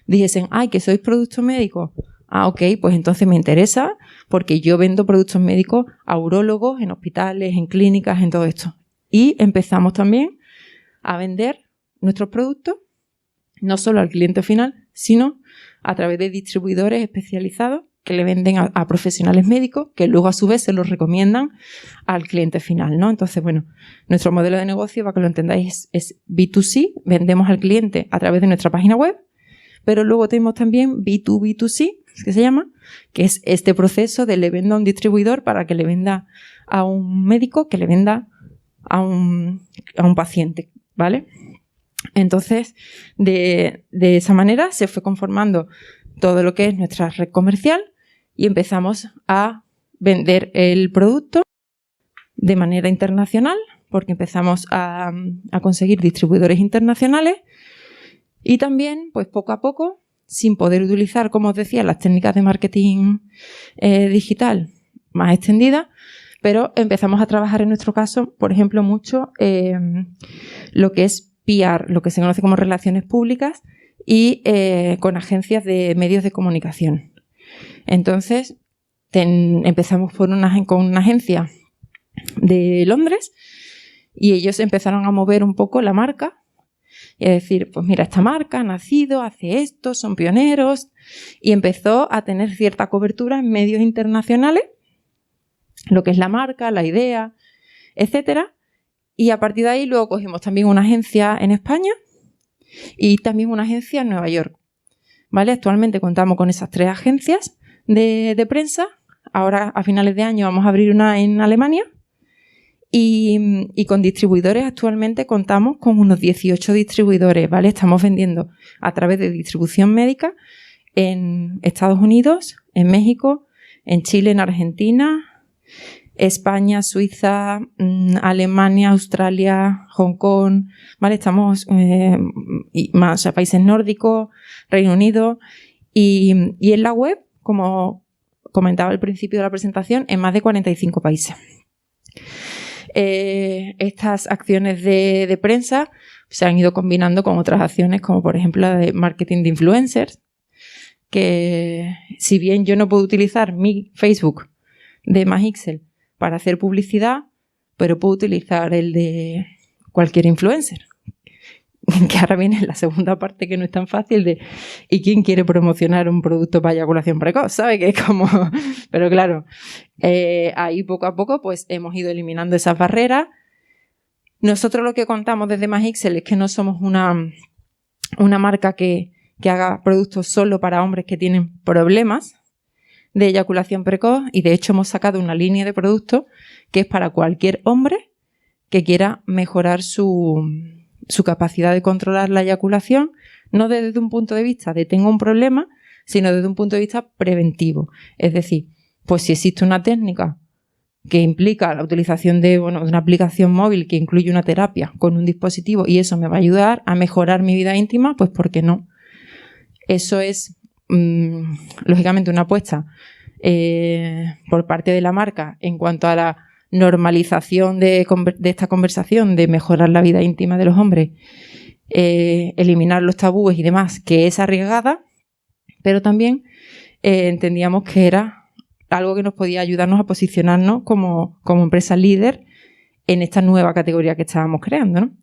dijesen, ¡ay, que sois producto médico! Ah, ok, pues entonces me interesa porque yo vendo productos médicos a urólogos, en hospitales, en clínicas, en todo esto. Y empezamos también a vender nuestros productos, no solo al cliente final, sino a través de distribuidores especializados que le venden a profesionales médicos que luego a su vez se los recomiendan al cliente final, ¿no? Entonces, bueno, nuestro modelo de negocio, para que lo entendáis, es B2C, vendemos al cliente a través de nuestra página web, pero luego tenemos también B2B2C, que se llama, que es este proceso de le vendo a un distribuidor para que le venda a un médico, que le venda a un paciente, ¿vale? Entonces, de esa manera se fue conformando todo lo que es nuestra red comercial y empezamos a vender el producto de manera internacional, porque empezamos a conseguir distribuidores internacionales y también, pues poco a poco, sin poder utilizar, como os decía, las técnicas de marketing digital más extendidas, pero empezamos a trabajar en nuestro caso, por ejemplo, mucho lo que es PR, lo que se conoce como relaciones públicas, y con agencias de medios de comunicación. Entonces, empezamos con una agencia de Londres y ellos empezaron a mover un poco la marca y a decir, pues mira, esta marca ha nacido, hace esto, son pioneros, y empezó a tener cierta cobertura en medios internacionales, lo que es la marca, la idea, etcétera. Y a partir de ahí luego cogimos también una agencia en España y también una agencia en Nueva York. ¿Vale? Actualmente contamos con esas 3 agencias de prensa. Ahora, a finales de año, vamos a abrir una en Alemania. Y con distribuidores actualmente contamos con unos 18 distribuidores, ¿vale? Estamos vendiendo a través de distribución médica en Estados Unidos, en México, en Chile, en Argentina, España, Suiza, Alemania, Australia, Hong Kong, ¿vale? Estamos y más, o sea, países nórdicos, Reino Unido y en la web, como comentaba al principio de la presentación, en más de 45 países. Estas acciones de prensa se han ido combinando con otras acciones, como por ejemplo la de marketing de influencers, que si bien yo no puedo utilizar mi Facebook de MyHixel para hacer publicidad, pero puedo utilizar el de cualquier influencer. Que ahora viene la segunda parte, que no es tan fácil, de ¿y quién quiere promocionar un producto para eyaculación precoz? ¿Sabe? Que es como... Pero claro, ahí poco a poco pues hemos ido eliminando esas barreras. Nosotros lo que contamos desde MyHixel es que no somos una marca que haga productos solo para hombres que tienen problemas de eyaculación precoz, y de hecho hemos sacado una línea de productos que es para cualquier hombre que quiera mejorar su capacidad de controlar la eyaculación, no desde un punto de vista de tengo un problema, sino desde un punto de vista preventivo. Es decir, pues si existe una técnica que implica la utilización de una aplicación móvil que incluye una terapia con un dispositivo y eso me va a ayudar a mejorar mi vida íntima, pues ¿por qué no? Eso es, lógicamente, una apuesta por parte de la marca en cuanto a la normalización de esta conversación, de mejorar la vida íntima de los hombres, eliminar los tabúes y demás, que es arriesgada, pero también entendíamos que era algo que nos podía ayudarnos a posicionarnos como empresa líder en esta nueva categoría que estábamos creando, ¿no?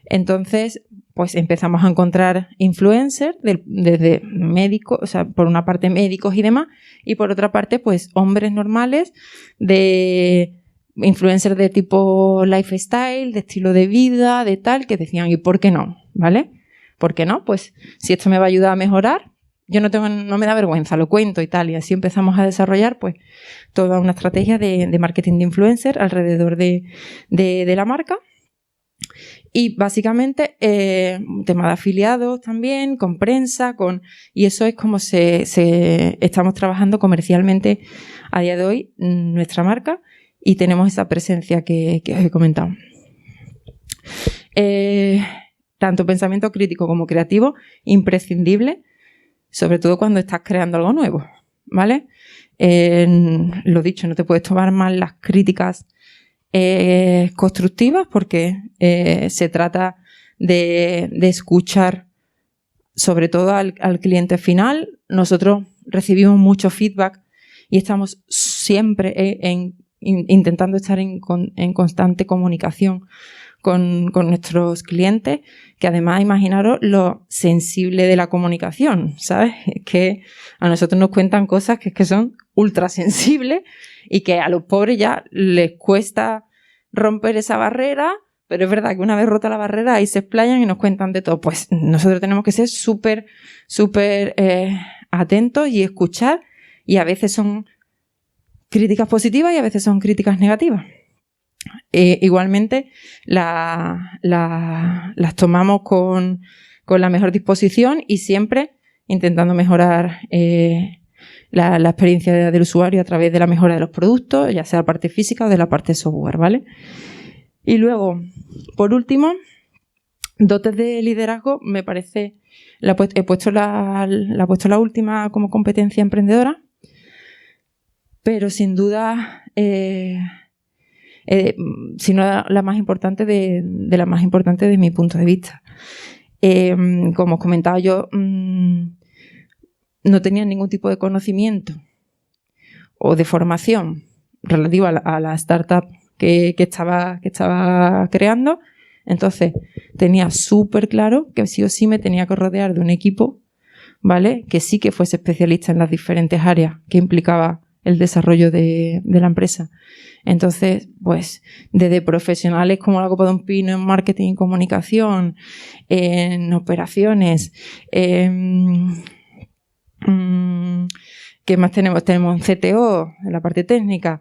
Entonces, pues empezamos a encontrar influencers desde médicos, o sea, por una parte médicos y demás, y por otra parte, pues hombres normales, de influencers de tipo lifestyle, de estilo de vida, de tal, que decían, ¿y por qué no? ¿Vale? ¿Por qué no? Pues si esto me va a ayudar a mejorar, yo no me da vergüenza, lo cuento y tal. Y así empezamos a desarrollar pues toda una estrategia de marketing de influencer alrededor de la marca. Y básicamente un tema de afiliados también, con prensa, y eso es como estamos trabajando comercialmente a día de hoy nuestra marca, y tenemos esa presencia que os he comentado. Tanto pensamiento crítico como creativo, imprescindible, sobre todo cuando estás creando algo nuevo, ¿vale? Lo dicho, no te puedes tomar mal las críticas constructivas, porque se trata de escuchar sobre todo al cliente final. Nosotros recibimos mucho feedback y estamos siempre intentando estar en constante comunicación con nuestros clientes, que además, imaginaros lo sensible de la comunicación, ¿sabes? Es que a nosotros nos cuentan cosas que son ultra sensibles y que a los pobres ya les cuesta romper esa barrera, pero es verdad que una vez rota la barrera ahí se explayan y nos cuentan de todo. Pues nosotros tenemos que ser súper atentos y escuchar, y a veces son críticas positivas y a veces son críticas negativas. Igualmente las tomamos con la mejor disposición y siempre intentando mejorar la experiencia del usuario a través de la mejora de los productos, ya sea la parte física o de la parte software, ¿vale? Y luego, por último, dotes de liderazgo. Me parece, he puesto la última como competencia emprendedora, pero sin duda sino la más importante de las más importantes desde mi punto de vista. Como os comentaba, yo no tenía ningún tipo de conocimiento o de formación relativa a la startup que estaba creando. Entonces, tenía súper claro que sí o sí me tenía que rodear de un equipo, ¿vale? Que sí que fuese especialista en las diferentes áreas que implicaba el desarrollo de la empresa. Entonces, pues, desde profesionales como la Copa de un Pino en marketing y comunicación, en operaciones, ¿qué más tenemos? Tenemos un CTO en la parte técnica,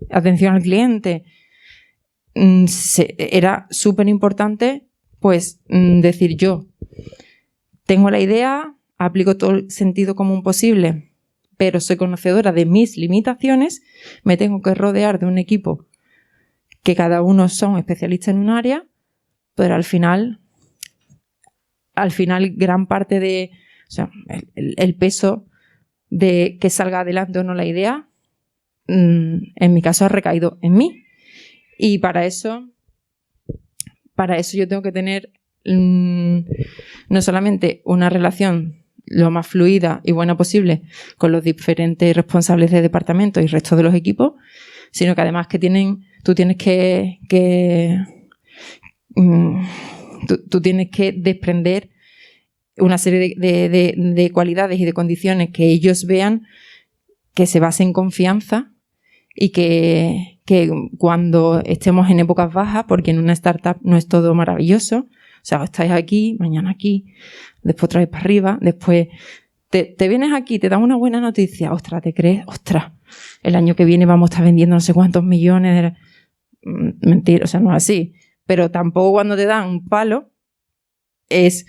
atención al cliente. Era súper importante, pues, decir yo, tengo la idea, aplico todo el sentido común posible, pero soy conocedora de mis limitaciones, me tengo que rodear de un equipo que cada uno son especialistas en un área, pero al final gran parte de, o sea, el peso de que salga adelante o no la idea, en mi caso ha recaído en mí. Y para eso yo tengo que tener no solamente una relación lo más fluida y buena posible con los diferentes responsables de departamento y el resto de los equipos, sino que además que tú tienes tú tienes que desprender una serie de cualidades y de condiciones que ellos vean que se base en confianza y que cuando estemos en épocas bajas, porque en una startup no es todo maravilloso, o sea, estáis aquí, mañana aquí, después otra vez para arriba, después te vienes aquí, te dan una buena noticia, ostras, ¿te crees? Ostras, el año que viene vamos a estar vendiendo no sé cuántos millones. Mentira, o sea, no es así. Pero tampoco cuando te dan un palo es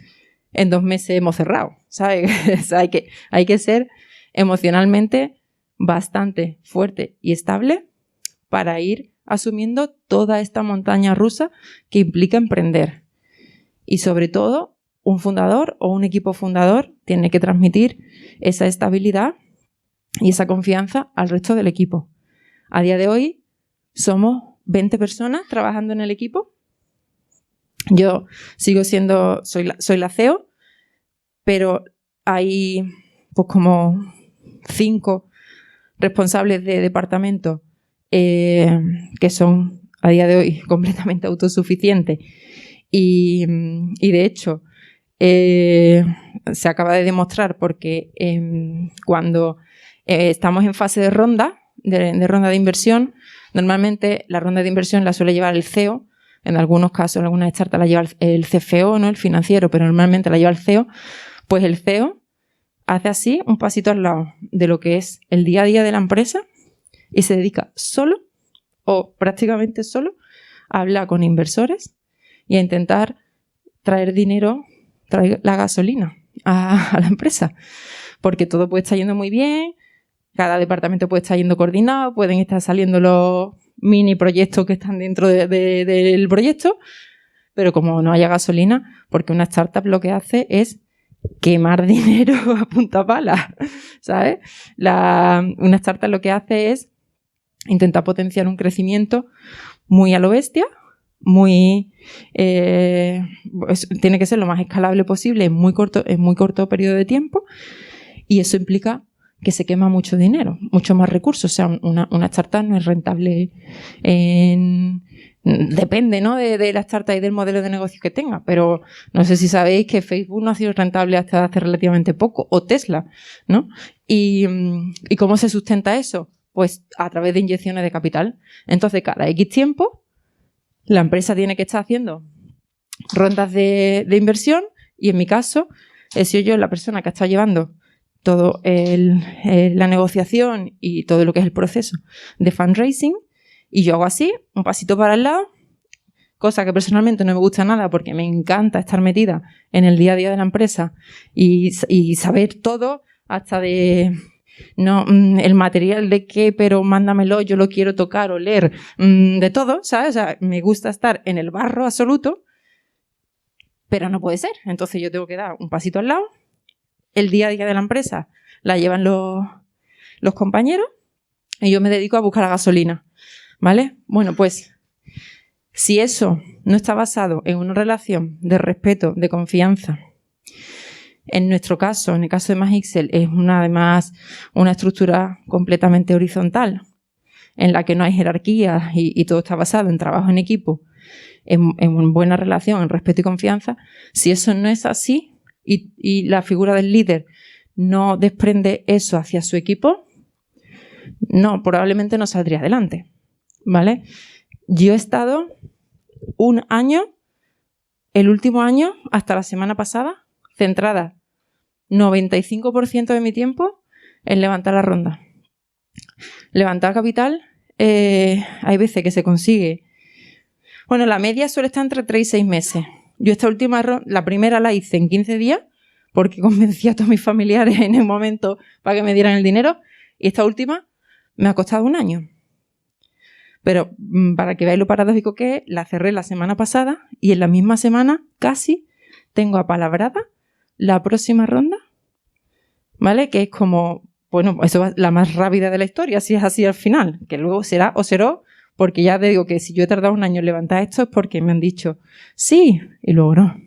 en 2 meses hemos cerrado, ¿sabes? O sea, hay que ser emocionalmente bastante fuerte y estable para ir asumiendo toda esta montaña rusa que implica emprender. Y sobre todo, un fundador o un equipo fundador tiene que transmitir esa estabilidad y esa confianza al resto del equipo. A día de hoy somos 20 personas trabajando en el equipo. Yo sigo siendo, soy la CEO, pero hay pues como 5 responsables de departamento que son a día de hoy completamente autosuficientes y de hecho se acaba de demostrar porque cuando estamos en fase de ronda de inversión, normalmente la ronda de inversión la suele llevar el CEO, en algunos casos, en algunas startups la lleva el CFO, ¿no? El financiero, pero normalmente la lleva el CEO. Pues el CEO hace así un pasito al lado de lo que es el día a día de la empresa y se dedica solo o prácticamente solo a hablar con inversores y a intentar traer dinero, traer la gasolina a la empresa. Porque todo puede estar yendo muy bien, cada departamento puede estar yendo coordinado, pueden estar saliendo los mini proyectos que están dentro del proyecto, pero como no haya gasolina, porque una startup lo que hace es quemar dinero a punta pala, ¿sabes? Una startup lo que hace es intentar potenciar un crecimiento muy a lo bestia, tiene que ser lo más escalable posible en muy corto periodo de tiempo, y eso implica que se quema mucho dinero, mucho más recursos. O sea, una startup no es rentable depende, ¿no? de la startup y del modelo de negocio que tenga, pero no sé si sabéis que Facebook no ha sido rentable hasta hace relativamente poco, o Tesla, ¿no? ¿Y cómo se sustenta eso? Pues a través de inyecciones de capital. Entonces, cada X tiempo, la empresa tiene que estar haciendo rondas de inversión, y en mi caso, he sido yo la persona que ha estado llevando todo la negociación y todo lo que es el proceso de fundraising, y yo hago así, un pasito para el lado, cosa que personalmente no me gusta nada porque me encanta estar metida en el día a día de la empresa y saber todo, hasta de el material de qué, pero mándamelo, yo lo quiero tocar o leer, de todo, ¿sabes? O sea, me gusta estar en el barro absoluto, pero no puede ser. Entonces yo tengo que dar un pasito al lado. El día a día de la empresa la llevan los compañeros, y yo me dedico a buscar la gasolina, ¿vale? Bueno, pues si eso no está basado en una relación de respeto, de confianza, en nuestro caso, en el caso de MagixEl, es además una estructura completamente horizontal, en la que no hay jerarquía y todo está basado en trabajo en equipo, en buena relación, en respeto y confianza. Si eso no es así y la figura del líder no desprende eso hacia su equipo, no, probablemente no saldría adelante, ¿vale? Yo he estado un año, el último año, hasta la semana pasada, centrada 95% de mi tiempo en levantar la ronda. Levantar capital, hay veces que se consigue. Bueno, la media suele estar entre 3 y 6 meses. Yo esta última ronda, la primera la hice en 15 días, porque convencí a todos mis familiares en el momento para que me dieran el dinero, y esta última me ha costado un año. Pero para que veáis lo paradójico que es, la cerré la semana pasada y en la misma semana casi tengo apalabrada la próxima ronda, ¿vale? Que es como, bueno, eso va la más rápida de la historia, si es así al final, que luego será o será, porque ya te digo que si yo he tardado un año en levantar esto es porque me han dicho sí, y luego no,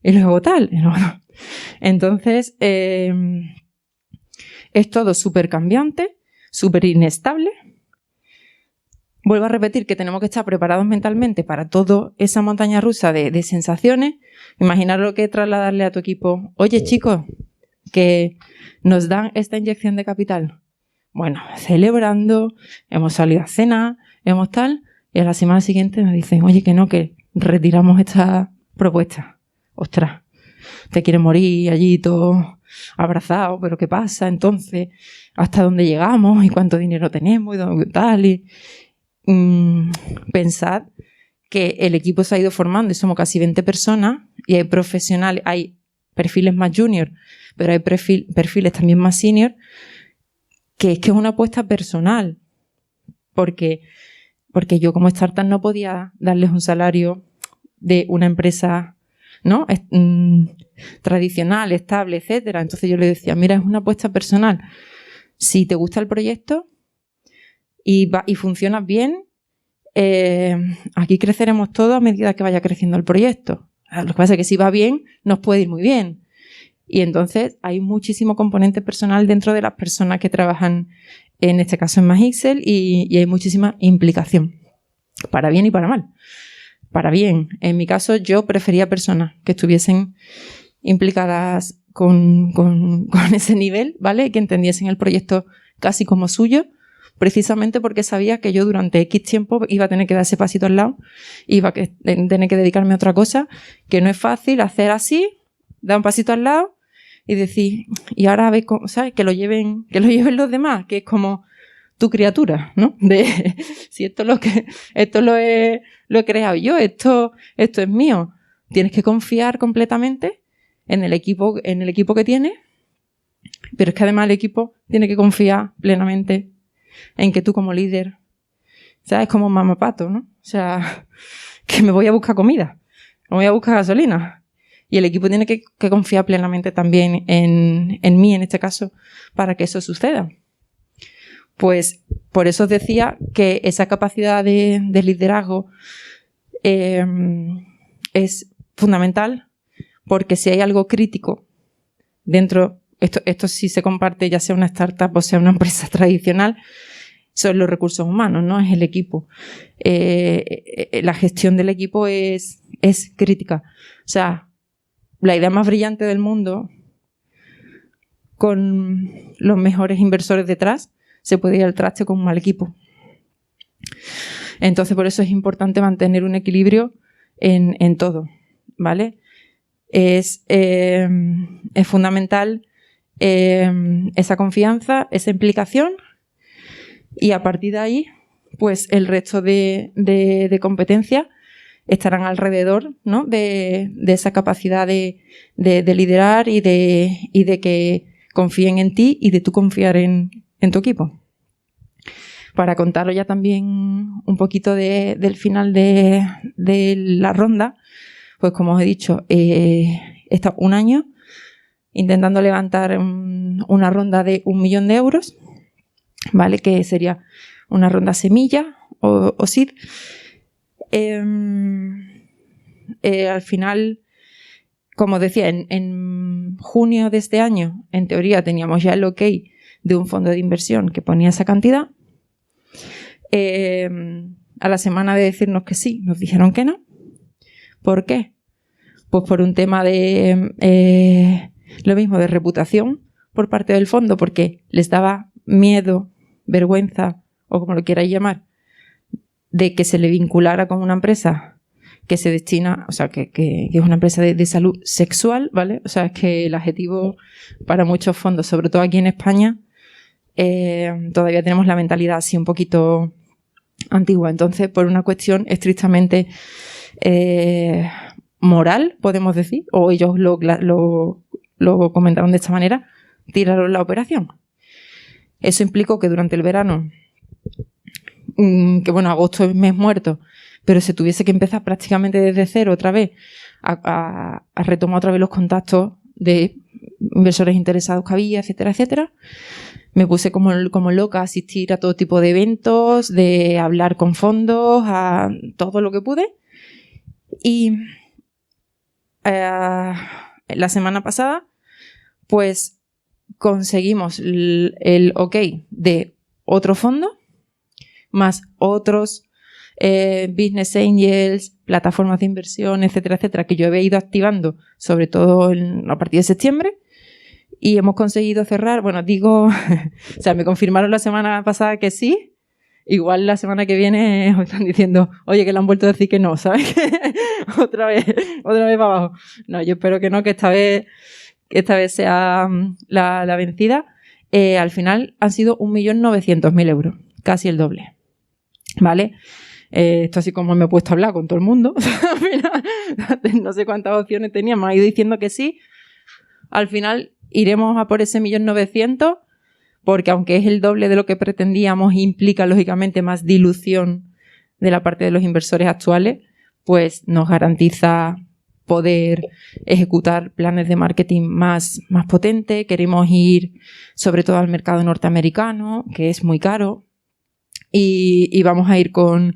y luego tal, y luego no. Entonces, es todo súper cambiante, súper inestable. Vuelvo a repetir que tenemos que estar preparados mentalmente para toda esa montaña rusa de sensaciones. Imaginar lo que es trasladarle a tu equipo, oye chicos, que nos dan esta inyección de capital. Bueno, celebrando, hemos salido a cenar, hemos tal, y a la semana siguiente nos dicen, oye, que no, que retiramos esta propuesta. Ostras, te quieres morir allí todo abrazado, pero ¿qué pasa? Entonces, ¿hasta dónde llegamos? ¿Y cuánto dinero tenemos? ¿Y tal? Y pensad que el equipo se ha ido formando y somos casi 20 personas y hay profesionales, hay perfiles más junior, pero hay perfiles también más senior, que es una apuesta personal, porque yo como startup no podía darles un salario de una empresa, ¿no? Tradicional, estable, etcétera. Entonces yo le decía, mira, es una apuesta personal. Si te gusta el proyecto y funcionas bien, aquí creceremos todos a medida que vaya creciendo el proyecto. Lo que pasa es que si va bien, nos puede ir muy bien. Y entonces hay muchísimo componente personal dentro de las personas que trabajan, en este caso en MagixEl, y hay muchísima implicación, para bien y para mal. Para bien, en mi caso yo prefería personas que estuviesen implicadas con ese nivel, ¿vale? Que entendiesen el proyecto casi como suyo, precisamente porque sabía que yo durante X tiempo iba a tener que dar ese pasito al lado, iba a tener que dedicarme a otra cosa, que no es fácil hacer así, dar un pasito al lado y decir, y ahora a ver, ¿sabes? Que lo lleven los demás, que es como tu criatura, ¿no? Si esto lo he creado yo, esto es mío. Tienes que confiar completamente en el equipo que tienes, pero es que además el equipo tiene que confiar plenamente en que tú como líder, ¿sabes? Como mamapato, ¿no? O sea, que me voy a buscar comida, me voy a buscar gasolina. Y el equipo tiene que confiar plenamente también en mí, en este caso, para que eso suceda. Pues por eso os decía que esa capacidad de liderazgo es fundamental, porque si hay algo crítico dentro, esto sí se comparte ya sea una startup o sea una empresa tradicional, son los recursos humanos, ¿no? Es el equipo. La gestión del equipo es crítica. O sea, la idea más brillante del mundo, con los mejores inversores detrás, se puede ir al traste con un mal equipo. Entonces, por eso es importante mantener un equilibrio en todo, ¿vale? Es fundamental esa confianza, esa implicación, y a partir de ahí, pues el resto de competencias estarán alrededor, ¿no? de esa capacidad de liderar y de que confíen en ti y de tú confiar en tu equipo. Para contaros ya también un poquito del final de la ronda, pues como os he dicho, he estado un año intentando levantar una ronda de 1 millón de euros. ¿vale? Que sería una ronda semilla o seed. Al final, como decía, en junio de este año, en teoría, teníamos ya el ok de un fondo de inversión que ponía esa cantidad. A la semana de decirnos que sí, nos dijeron que no. ¿Por qué? Pues por un tema de, lo mismo, de reputación por parte del fondo, porque les daba miedo, vergüenza, o como lo queráis llamar, de que se le vinculara con una empresa que se destina, o sea, que es una empresa de salud sexual, ¿vale? O sea, es que el adjetivo para muchos fondos, sobre todo aquí en España, todavía tenemos la mentalidad así un poquito antigua. Entonces, por una cuestión estrictamente moral, podemos decir, o ellos lo comentaron de esta manera, tiraron la operación. Eso implicó que durante el verano, que bueno, agosto es mes muerto, pero se tuviese que empezar prácticamente desde cero otra vez a retomar otra vez los contactos de inversores interesados que había, etcétera, etcétera. Me puse como loca a asistir a todo tipo de eventos, de hablar con fondos, a todo lo que pude. Y la semana pasada, pues conseguimos el ok de otro fondo, más otros business angels, plataformas de inversión, etcétera, etcétera, que yo había ido activando, sobre todo a partir de septiembre. Y hemos conseguido cerrar, bueno, o sea, me confirmaron la semana pasada que sí. Igual la semana que viene os están diciendo, oye, que le han vuelto a decir que no, ¿sabes? otra vez para abajo. No, yo espero que no, que esta vez sea la vencida. Al final han sido 1.900.000 euros, casi el doble. ¿Vale? Esto así como me he puesto a hablar con todo el mundo. Al final, no sé cuántas opciones tenía, me ha ido diciendo que sí. Al final iremos a por ese 1.900.000, porque aunque es el doble de lo que pretendíamos, implica lógicamente más dilución de la parte de los inversores actuales, pues nos garantiza poder ejecutar planes de marketing más potentes. Queremos ir sobre todo al mercado norteamericano, que es muy caro, y vamos a ir con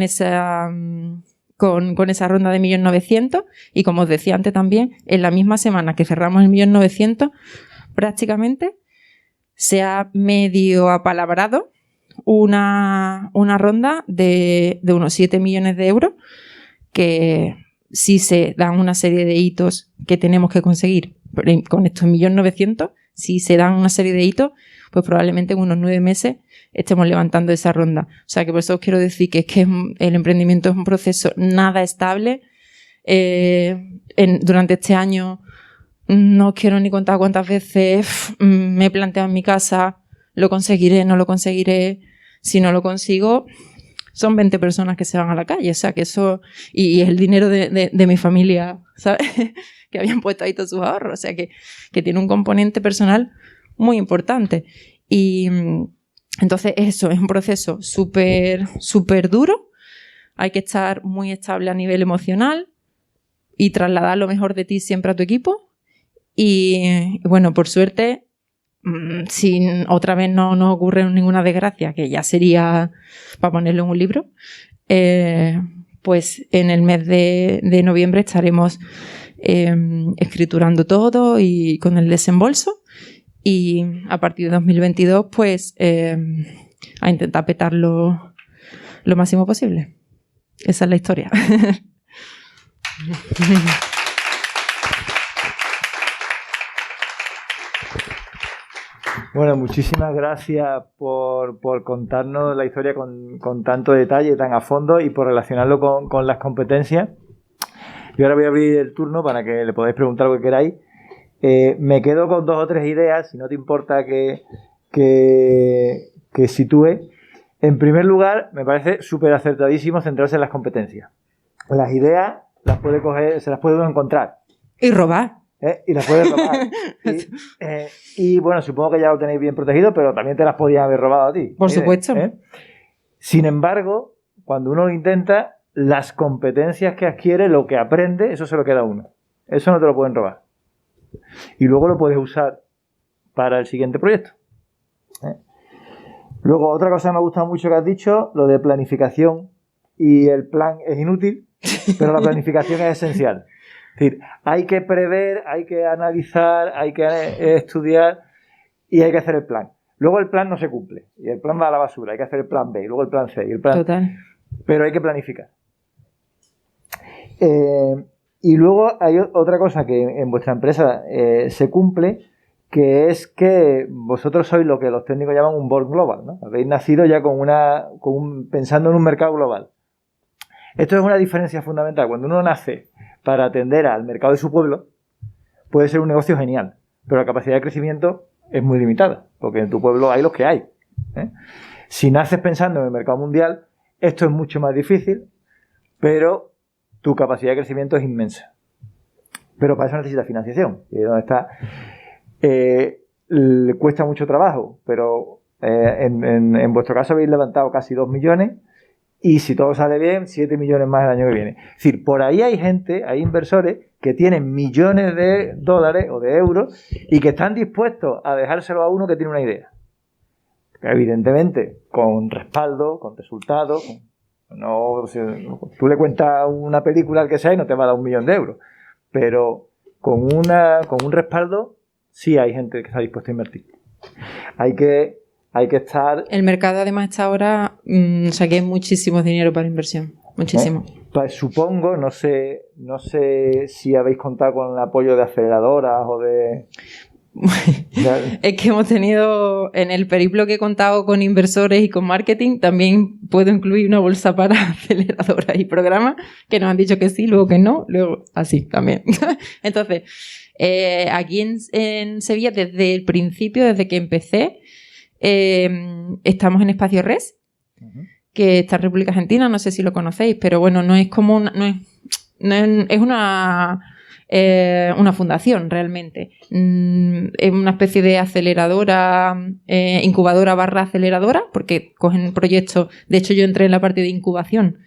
esa ronda de 1.900.000, y como os decía antes también, en la misma semana que cerramos el 1.900.000, prácticamente se ha medio apalabrado una ronda de unos 7 millones de euros, que si se dan una serie de hitos que tenemos que conseguir con estos 1.900.000, si se dan una serie de hitos, pues probablemente en unos 9 meses estemos levantando esa ronda. O sea, que por eso os quiero decir que es que el emprendimiento es un proceso nada estable. Durante este año no os quiero ni contar cuántas veces me he planteado en mi casa, lo conseguiré, no lo conseguiré. Si no lo consigo, son 20 personas que se van a la calle. O sea, que eso, y es el dinero de mi familia, ¿sabes? Que habían puesto ahí todos sus ahorros. O sea, que tiene un componente personal muy importante. Y entonces eso es un proceso súper duro. Hay que estar muy estable a nivel emocional y trasladar lo mejor de ti siempre a tu equipo. Y bueno, por suerte, si otra vez no nos ocurre ninguna desgracia, que ya sería para ponerlo en un libro, pues en el mes de noviembre estaremos escriturando todo y con el desembolso. Y a partir de 2022, pues a intentar petarlo lo máximo posible. Esa es la historia. Bueno, muchísimas gracias por contarnos la historia con tanto detalle, tan a fondo, y por relacionarlo con las competencias. Yo ahora voy a abrir el turno para que le podáis preguntar lo que queráis. Me quedo con 2 o 3 ideas, si no te importa que sitúe. En primer lugar, me parece súper acertadísimo centrarse en las competencias. Las ideas las puede coger, se las puede uno encontrar. Y robar. Y las puedes robar. Y bueno, supongo que ya lo tenéis bien protegido, pero también te las podían haber robado a ti. Por supuesto. Sin embargo, cuando uno lo intenta, las competencias que adquiere, lo que aprende, eso se lo queda a uno. Eso no te lo pueden robar. Y luego lo puedes usar para el siguiente proyecto. Luego, otra cosa que me ha gustado mucho que has dicho, lo de planificación y el plan es inútil, pero la planificación es esencial. Es decir, hay que prever, hay que analizar, hay que estudiar y hay que hacer el plan. Luego el plan no se cumple y el plan va a la basura, hay que hacer el plan B y luego el plan C y el plan... Total. Pero hay que planificar. Y luego hay otra cosa que en vuestra empresa se cumple, que es que vosotros sois lo que los técnicos llaman un board global, ¿no? Habéis nacido ya pensando en un mercado global. Esto es una diferencia fundamental. Cuando uno nace para atender al mercado de su pueblo, puede ser un negocio genial, pero la capacidad de crecimiento es muy limitada, porque en tu pueblo hay los que hay, ¿eh? Si naces pensando en el mercado mundial, esto es mucho más difícil, pero tu capacidad de crecimiento es inmensa. Pero para eso necesitas financiación. Y donde está, le cuesta mucho trabajo, pero en vuestro caso habéis levantado casi 2 millones y si todo sale bien, 7 millones más el año que viene. Es decir, por ahí hay gente, hay inversores que tienen millones de dólares o de euros y que están dispuestos a dejárselo a uno que tiene una idea. Evidentemente, con respaldo, con resultados. No, o sea, tú le cuentas una película al que sea y no te va a dar 1 millón de euros. Pero con un respaldo, sí hay gente que está dispuesta a invertir. Hay que estar... El mercado además está ahora, saqué muchísimo dinero para inversión. Muchísimo. Pues supongo, no sé si habéis contado con el apoyo de aceleradoras o de... Es que hemos tenido, en el periplo que he contado con inversores y con marketing, también puedo incluir una bolsa para aceleradoras y programas, que nos han dicho que sí, luego que no, luego así también. Entonces, aquí en Sevilla, desde el principio, desde que empecé, estamos en Espacio Res, que está en República Argentina, no sé si lo conocéis, pero bueno, no es como es una fundación realmente. Es una especie de aceleradora, incubadora / aceleradora, porque cogen proyectos. De hecho, yo entré en la parte de incubación.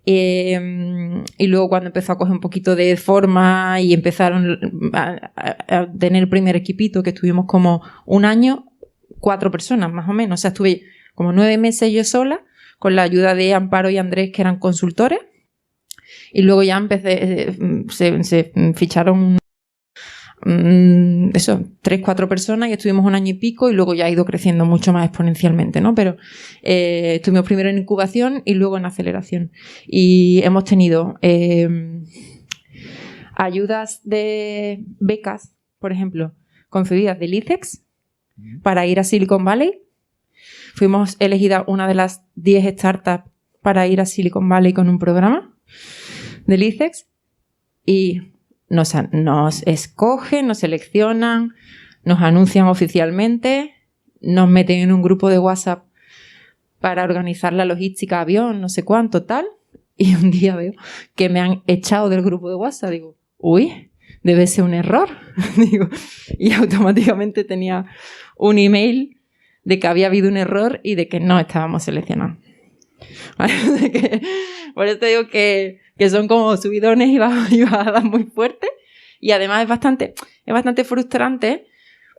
Y luego cuando empezó a coger un poquito de forma y empezaron a tener el primer equipito, que estuvimos como 1 año, 4 personas más o menos. O sea, estuve como 9 meses yo sola, con la ayuda de Amparo y Andrés, que eran consultores. Y luego ya se ficharon 3, 4 personas y estuvimos 1 año y pico y luego ya ha ido creciendo mucho más exponencialmente, ¿no? Pero estuvimos primero en incubación y luego en aceleración. Y hemos tenido ayudas de becas, por ejemplo, concedidas del ICEX para ir a Silicon Valley. Fuimos elegidas una de las 10 startups para ir a Silicon Valley con un programa del ICEX y nos escogen, nos seleccionan, nos anuncian oficialmente, nos meten en un grupo de WhatsApp para organizar la logística, avión, no sé cuánto, tal, y un día veo que me han echado del grupo de WhatsApp. Digo, uy, debe ser un error. Digo, y automáticamente tenía un email de que había habido un error y de que no estábamos seleccionados. ¿Vale? Por eso te digo que son como subidones y bajadas muy fuertes. Y además es bastante frustrante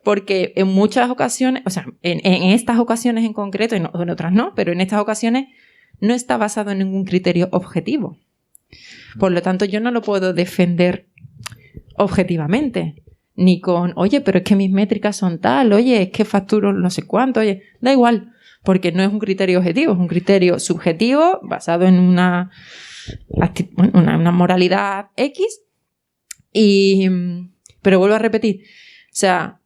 porque en muchas ocasiones, o sea, en estas ocasiones en concreto, y en otras no, pero en estas ocasiones no está basado en ningún criterio objetivo. Por lo tanto, yo no lo puedo defender objetivamente. Ni con, oye, pero es que mis métricas son tal, oye, es que facturo no sé cuánto, oye, da igual, porque no es un criterio objetivo, es un criterio subjetivo basado en una moralidad X. Pero vuelvo a repetir, o sea,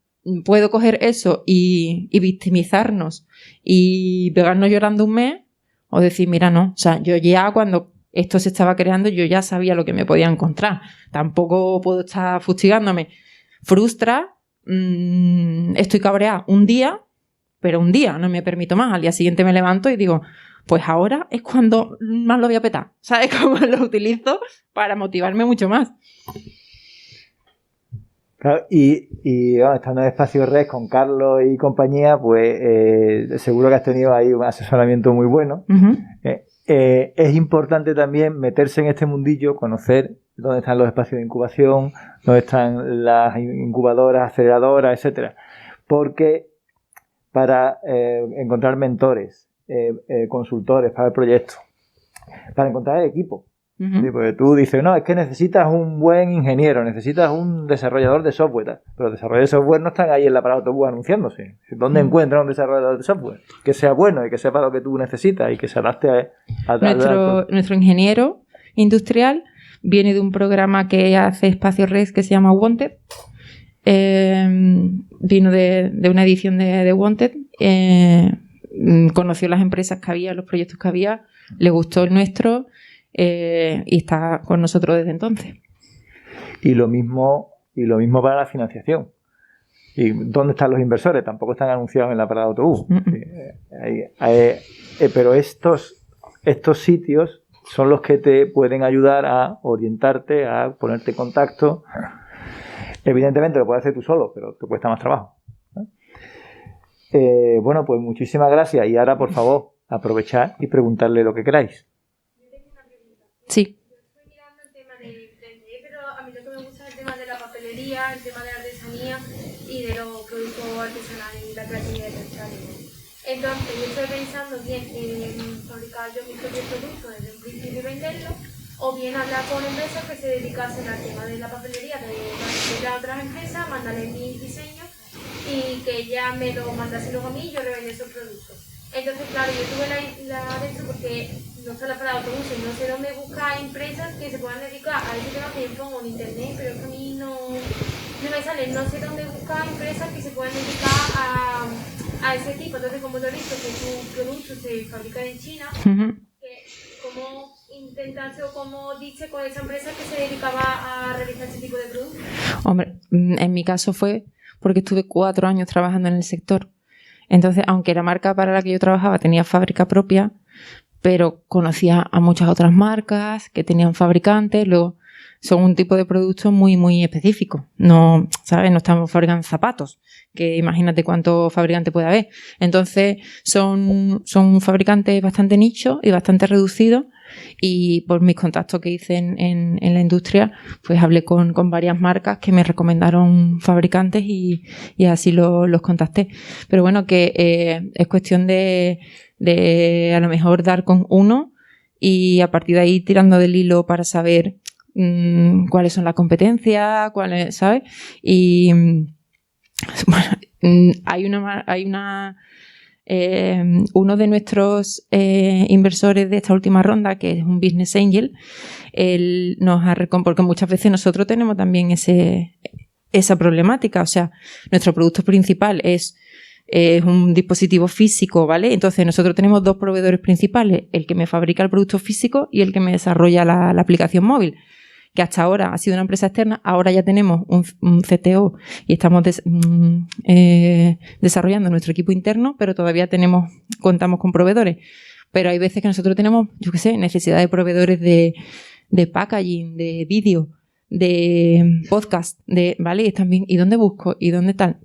puedo coger eso y victimizarnos y pegarnos llorando 1 mes o decir, mira, no, o sea, yo ya cuando esto se estaba creando yo ya sabía lo que me podía encontrar. Tampoco puedo estar fustigándome. Frustra, estoy cabreada un día, pero un día, no me permito más. Al día siguiente me levanto y digo, pues ahora es cuando más lo voy a petar. ¿Sabes cómo lo utilizo? Para motivarme mucho más. Claro, y estando en Espacio Red con Carlos y compañía, pues seguro que has tenido ahí un asesoramiento muy bueno. Uh-huh. Es importante también meterse en este mundillo, conocer dónde están los espacios de incubación, dónde están las incubadoras, aceleradoras, etcétera. Porque para encontrar mentores, consultores para el proyecto, para encontrar el equipo. Sí, porque tú dices, no, es que necesitas un buen ingeniero, necesitas un desarrollador de software, pero los desarrolladores de software no están ahí en la parada de autobús anunciándose. ¿Dónde encuentras un desarrollador de software? Que sea bueno y que sepa lo que tú necesitas y que se adapte a nuestro ingeniero industrial viene de un programa que hace Espacio Red que se llama Wanted. Vino de una edición de Wanted. Conoció las empresas que había, los proyectos que había, le gustó el nuestro. Y está con nosotros desde entonces. Y lo mismo para la financiación. ¿Y dónde están los inversores? Tampoco están anunciados en la parada de autobús. Pero estos sitios son los que te pueden ayudar a orientarte, a ponerte en contacto. Evidentemente lo puedes hacer tú solo, pero te cuesta más trabajo. Bueno, pues muchísimas gracias. Y ahora, por favor, aprovechad y preguntarle lo que queráis. Sí. Estoy mirando el tema del 3D, pero a mí lo que me gusta es el tema de la papelería, el tema de la artesanía y de los productos artesanales y la creatividad textil. Entonces, yo estoy pensando bien en fabricar yo mis propios productos desde un principio y venderlos, o bien hablar con empresas que se dedicasen al tema de la papelería, de a otras empresas, mandarles mis diseños y que ellas me lo mandasen luego a mí y yo le vendía esos productos. Entonces, claro, yo tuve la de esto porque no solo para autobuses, no sé dónde buscar empresas que se puedan dedicar a ese tema que yo pongo en internet, pero es que a mí no me sale, no sé dónde buscar empresas que se puedan dedicar a ese tipo. Entonces, como te he visto que tu producto se fabrica en China, ¿cómo intentarse o cómo dice con esa empresa que se dedicaba a realizar ese tipo de productos? Hombre, en mi caso fue porque estuve 4 años trabajando en el sector. Entonces, aunque la marca para la que yo trabajaba tenía fábrica propia, pero conocía a muchas otras marcas que tenían fabricantes. Luego, son un tipo de producto muy, muy específico. No, ¿sabes? No estamos fabricando zapatos, que imagínate cuántos fabricantes puede haber. Entonces, son fabricantes bastante nicho y bastante reducidos. Y por mis contactos que hice en la industria, pues hablé con varias marcas que me recomendaron fabricantes y así los contacté. Pero bueno, que es cuestión de a lo mejor dar con uno y a partir de ahí tirando del hilo para saber cuáles son las competencias, cuáles, ¿sabes? Y bueno, hay uno de nuestros inversores de esta última ronda, que es un business angel, él nos ha porque muchas veces nosotros tenemos también esa problemática. O sea, nuestro producto principal es un dispositivo físico, ¿vale? Entonces nosotros tenemos 2 proveedores principales, el que me fabrica el producto físico y el que me desarrolla la aplicación móvil, que hasta ahora ha sido una empresa externa. Ahora ya tenemos un CTO y estamos desarrollando nuestro equipo interno, pero todavía contamos con proveedores. Pero hay veces que nosotros tenemos, yo qué sé, necesidad de proveedores de packaging, de vídeo, de podcast, ¿vale? Y también, ¿y dónde busco? ¿Y dónde tal?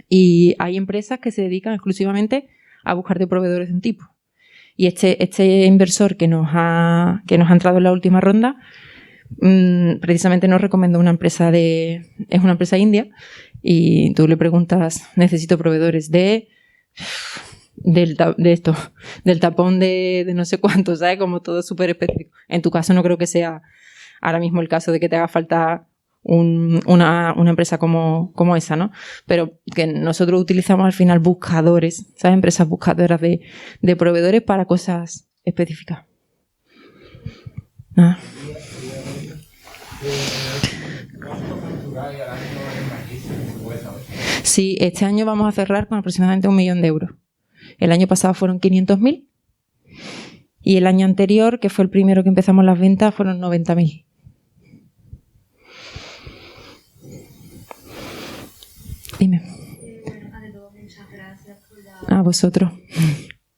Y hay empresas que se dedican exclusivamente a buscarte proveedores de un tipo. Y este inversor que nos ha entrado en la última ronda, precisamente nos recomendó una empresa es una empresa india, y tú le preguntas, necesito proveedores del tapón de no sé cuánto, ¿sabes? Como todo súper específico. En tu caso no creo que sea ahora mismo el caso de que te haga falta una empresa como esa, ¿no? Pero que nosotros utilizamos al final buscadores, ¿sabes? Empresas buscadoras de proveedores para cosas específicas. Nada. Sí, este año vamos a cerrar con aproximadamente 1 millón de euros. El año pasado fueron 500.000 y el año anterior, que fue el primero que empezamos las ventas, fueron 90.000. Dime. Bueno, ante todo, muchas gracias por la... A vosotros.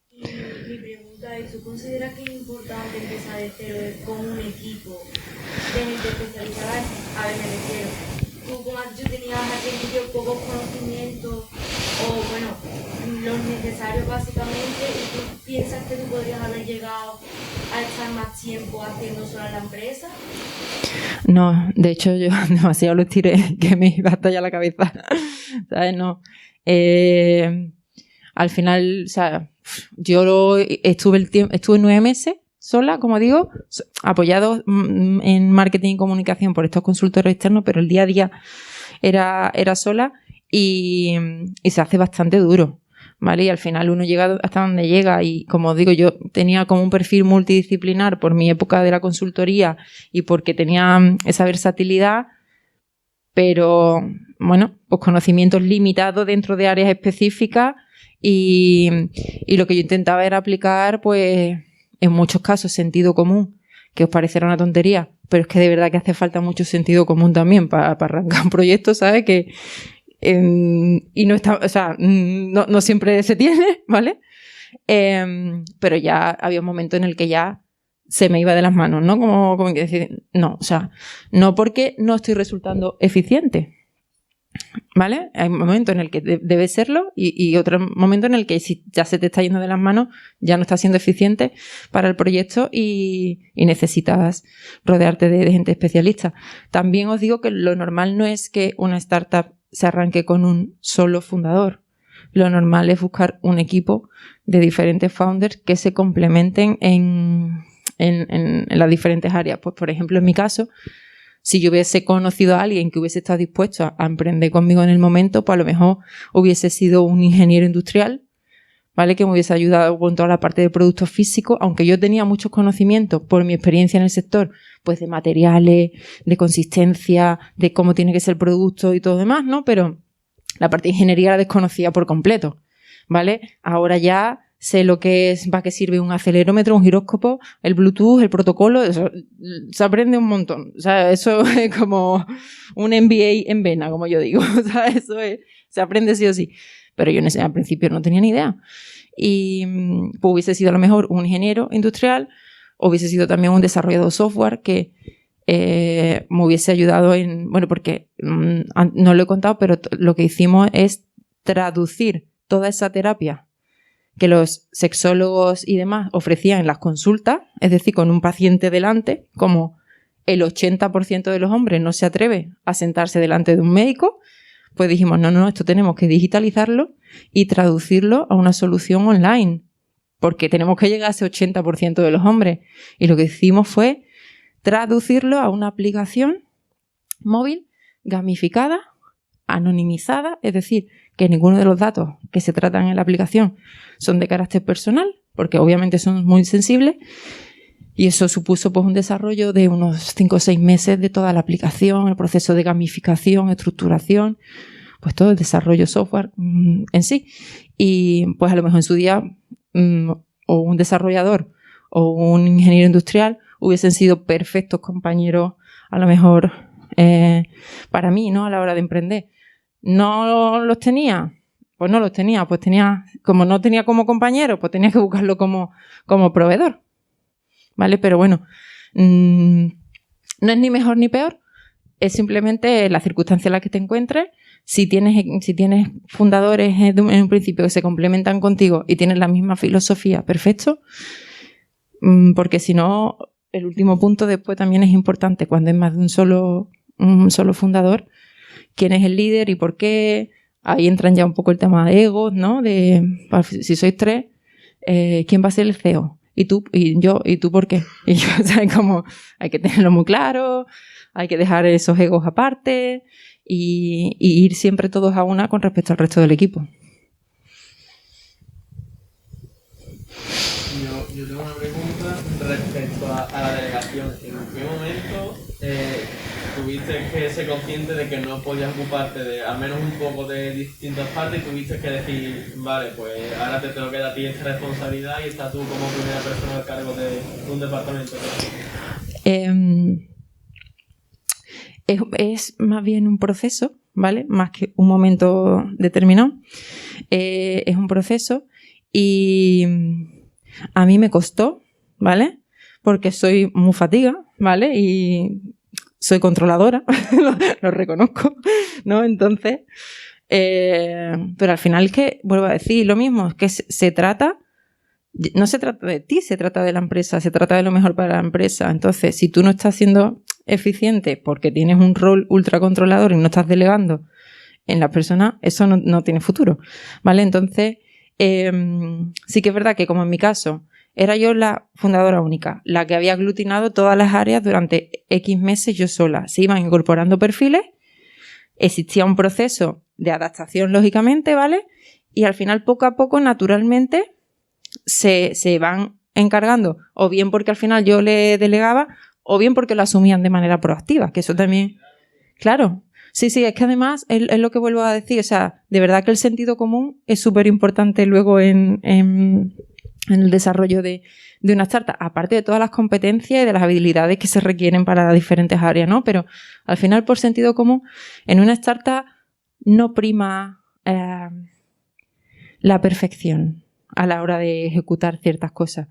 Y mi pregunta es, ¿tú consideras que es importante empezar de cero con un equipo de gente especializada? A ver, me refiero, tú como has dicho tenías aquel vídeo pocos conocimientos o bueno, los necesarios básicamente, y tú piensas que tú podrías haber llegado a estar más tiempo haciendo sola la empresa. No, de hecho yo demasiado lo estiré que me iba a estallar la cabeza, ¿sabes? No. al final, o sea, yo estuve 9 meses sola, como digo, apoyado en marketing y comunicación por estos consultores externos, pero el día a día era sola y se hace bastante duro, ¿vale? Y al final uno llega hasta donde llega y, como digo, yo tenía como un perfil multidisciplinar por mi época de la consultoría y porque tenía esa versatilidad, pero, bueno, pues conocimientos limitados dentro de áreas específicas y lo que yo intentaba era aplicar, pues, en muchos casos, sentido común, que os parecerá una tontería, pero es que de verdad que hace falta mucho sentido común también para arrancar un proyecto, ¿sabes? Y no está, o sea, no siempre se tiene, ¿vale? Pero ya había un momento en el que ya se me iba de las manos, ¿no? Como que decir, no, o sea, no porque no estoy resultando eficiente, ¿vale? Hay un momento en el que debe serlo y otro momento en el que si ya se te está yendo de las manos, ya no estás siendo eficiente para el proyecto y necesitas rodearte de gente especialista. También os digo que lo normal no es que una startup se arranque con un solo fundador. Lo normal es buscar un equipo de diferentes founders que se complementen en las diferentes áreas. Pues, por ejemplo, en mi caso, si yo hubiese conocido a alguien que hubiese estado dispuesto a emprender conmigo en el momento, pues a lo mejor hubiese sido un ingeniero industrial, ¿vale? Que me hubiese ayudado con toda la parte de productos físicos, aunque yo tenía muchos conocimientos por mi experiencia en el sector, pues de materiales, de consistencia, de cómo tiene que ser el producto y todo demás, ¿no? Pero la parte de ingeniería la desconocía por completo, ¿vale? Ahora ya sé lo que es, para qué sirve un acelerómetro, un giróscopo, el Bluetooth, el protocolo, eso, se aprende un montón. O sea, eso es como un MBA en vena, como yo digo. O sea, eso es, se aprende sí o sí. Pero yo al principio no tenía ni idea. Y pues hubiese sido a lo mejor un ingeniero industrial, o hubiese sido también un desarrollador de software que me hubiese ayudado en... Bueno, porque no lo he contado, pero lo que hicimos es traducir toda esa terapia que los sexólogos y demás ofrecían en las consultas, es decir, con un paciente delante, como el 80% de los hombres no se atreve a sentarse delante de un médico, pues dijimos, no, esto tenemos que digitalizarlo y traducirlo a una solución online, porque tenemos que llegar a ese 80% de los hombres. Y lo que hicimos fue traducirlo a una aplicación móvil, gamificada, anonimizada, es decir, que ninguno de los datos que se tratan en la aplicación son de carácter personal, porque obviamente son muy sensibles, y eso supuso pues un desarrollo de unos 5 o 6 meses de toda la aplicación, el proceso de gamificación, estructuración, pues todo el desarrollo software en sí. Y pues a lo mejor en su día o un desarrollador o un ingeniero industrial hubiesen sido perfectos compañeros a lo mejor para mí, ¿no? A la hora de emprender. ¿No los tenía? Pues no los tenía. Pues tenía, como no tenía como compañero, pues tenía que buscarlo como proveedor. ¿Vale? Pero bueno, no es ni mejor ni peor. Es simplemente la circunstancia en la que te encuentres. Si tienes fundadores en un principio que se complementan contigo y tienes la misma filosofía, perfecto. Porque si no, el último punto después también es importante. Cuando es más de un solo fundador, quién es el líder y por qué. Ahí entran ya un poco el tema de egos, ¿no? Si sois 3, ¿quién va a ser el CEO? Y tú, y yo, ¿y tú por qué? Y yo, o sea, como hay que tenerlo muy claro, hay que dejar esos egos aparte y ir siempre todos a una con respecto al resto del equipo. Yo tengo una pregunta respecto a la delegación. ¿En qué momento tuviste que ser consciente de que no podías ocuparte de al menos un poco de distintas partes y tuviste que decir, vale, pues ahora te tengo que dar a ti esta responsabilidad y estás tú como primera persona al cargo de un departamento? Es más bien un proceso, ¿vale? Más que un momento determinado. Es un proceso y a mí me costó, ¿vale? Porque soy muy fatiga, ¿vale? Y soy controladora, lo reconozco, ¿no? Entonces, pero al final es que, vuelvo a decir lo mismo, es que no se trata de ti, se trata de la empresa, se trata de lo mejor para la empresa. Entonces, si tú no estás siendo eficiente porque tienes un rol ultra controlador y no estás delegando en las personas, eso no tiene futuro, ¿vale? Entonces, sí que es verdad que, como en mi caso, era yo la fundadora única, la que había aglutinado todas las áreas durante X meses yo sola. Se iban incorporando perfiles, existía un proceso de adaptación, lógicamente, ¿vale? Y al final, poco a poco, naturalmente, se van encargando, o bien porque al final yo le delegaba, o bien porque lo asumían de manera proactiva, que eso también, claro. Sí, es que además es lo que vuelvo a decir, o sea, de verdad que el sentido común es súper importante luego en el desarrollo de una startup, aparte de todas las competencias y de las habilidades que se requieren para las diferentes áreas, ¿no? Pero al final, por sentido común, en una startup no prima la perfección a la hora de ejecutar ciertas cosas.